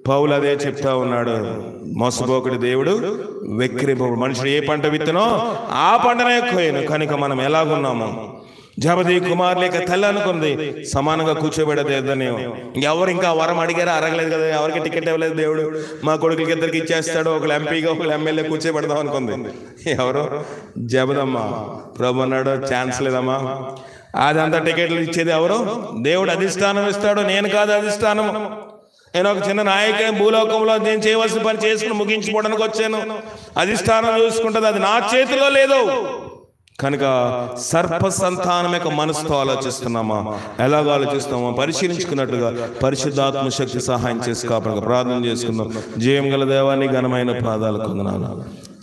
పౌలు అదే చెప్తా ఉన్నాడు, మోసపోకుడి దేవుడు వెక్కిరింపబడు. మనుషుడు ఏ పంట విత్తనో ఆ పంటనే ఎక్కువైన. కనుక మనం ఎలాగున్నాము? జబదీ కుమార్ లేక తల్లి అనుకుంది, సమానంగా కూర్చోబెడదేదని. ఇంకెవరు ఇంకా వరం అడిగారా? అడగలేదు కదా, ఎవరికి టికెట్ ఇవ్వలేదు దేవుడు. మా కొడుకులకి ఇద్దరికి ఇచ్చేస్తాడు, ఒకళ్ళు ఎంపీగా ఒకళ్ళు ఎమ్మెల్యే కూర్చోబెడదాం అనుకుంది. ఎవరు? జబదమ్మ. ప్రభు అన్నాడు, ఛాన్స్ లేదమ్మా, అదంతా టికెట్లు ఇచ్చేది ఎవరు? దేవుడు అధిష్టానం ఇస్తాడు, నేను కాదు అధిష్టానం. నేను ఒక చిన్న నాయకుని, భూలోకంలో నేను చేయవలసిన పని చేసుకుని ముగించుకోవడానికి వచ్చాను. అధిష్టానం చూసుకుంటుంది, అది నా చేతిలో లేదు. కనుక సర్ప సంతానం యొక్క మనసుతో ఆలోచిస్తున్నామా, ఎలాగ ఆలోచిస్తామా పరిశీలించుకున్నట్టుగా పరిశుద్ధాత్మ శక్తి సహాయం చేసి కాపాడక ప్రార్థన చేసుకుందాం. జయం గల దేవాన్ని ఘనమైన పాదాలకు వందనాలు.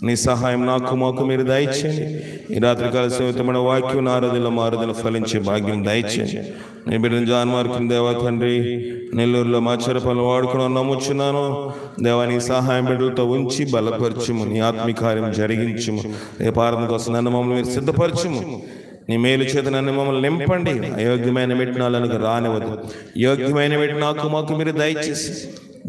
నీ సహాయం నాకు మాకు మీరు దయచేయండి. ఈ రాత్రికాల సేవితమైన వాక్యం నారదుల మారుదల ఫలించే భాగ్యం దయచేయండి. నీ బిడ్డను జాన్మార్కుని దేవా తండ్రి, నెల్లూరులో మా చెరపలను వాడుకుని నమ్ముచున్నాను దేవా. నీ సహాయం బిడ్డలతో ఉంచి బలపరచుము, నీ ఆత్మీకార్యం జరిగించుము. రేపు ఆరాధన కోసం నన్ను మమ్మల్ని మీరు సిద్ధపరచుము. నీ మేలు చేత నన్ను మమ్మల్ని నింపండి. అయోగ్యమైన విత్తనాలను రానివద్దు. యోగ్యమైన వీటి నాకు మాకు మీరు దయచేసి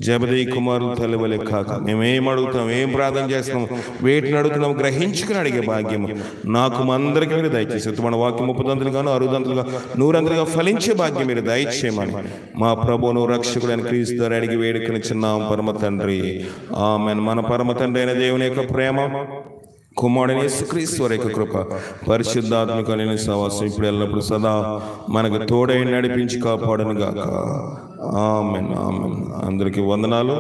జబదీ కుమారులు తల్లివలే కాక మేమేం అడుగుతున్నాం, ఏం ప్రార్థన చేస్తున్నాం, వేటిని అడుగుతున్నాం గ్రహించుకుని అడిగే భాగ్యము నాకు అందరికీ మీరు దయచేసి మన వాక్యం 30 60 100 ఫలించే భాగ్యం మీరు దయచేయమని మా ప్రభువును రక్షకుడైన క్రీస్తు ద్వారా అడిగి వేడుకని చిన్నాం పరమ తండ్రి, ఆమేన్. మన పరమ తండ్రి అయిన దేవుని యొక్క ప్రేమ, కుమారుడైన యేసుక్రీస్తు వారి యొక్క కృప, పరిశుద్ధాత్మక సహవాసం ఇప్పుడు ఎల్లప్పుడు సదా మనకు తోడై నడిపించి కాపాడును గాక. ఆమేన్ ఆమేన్. అందరికీ వందనాలు.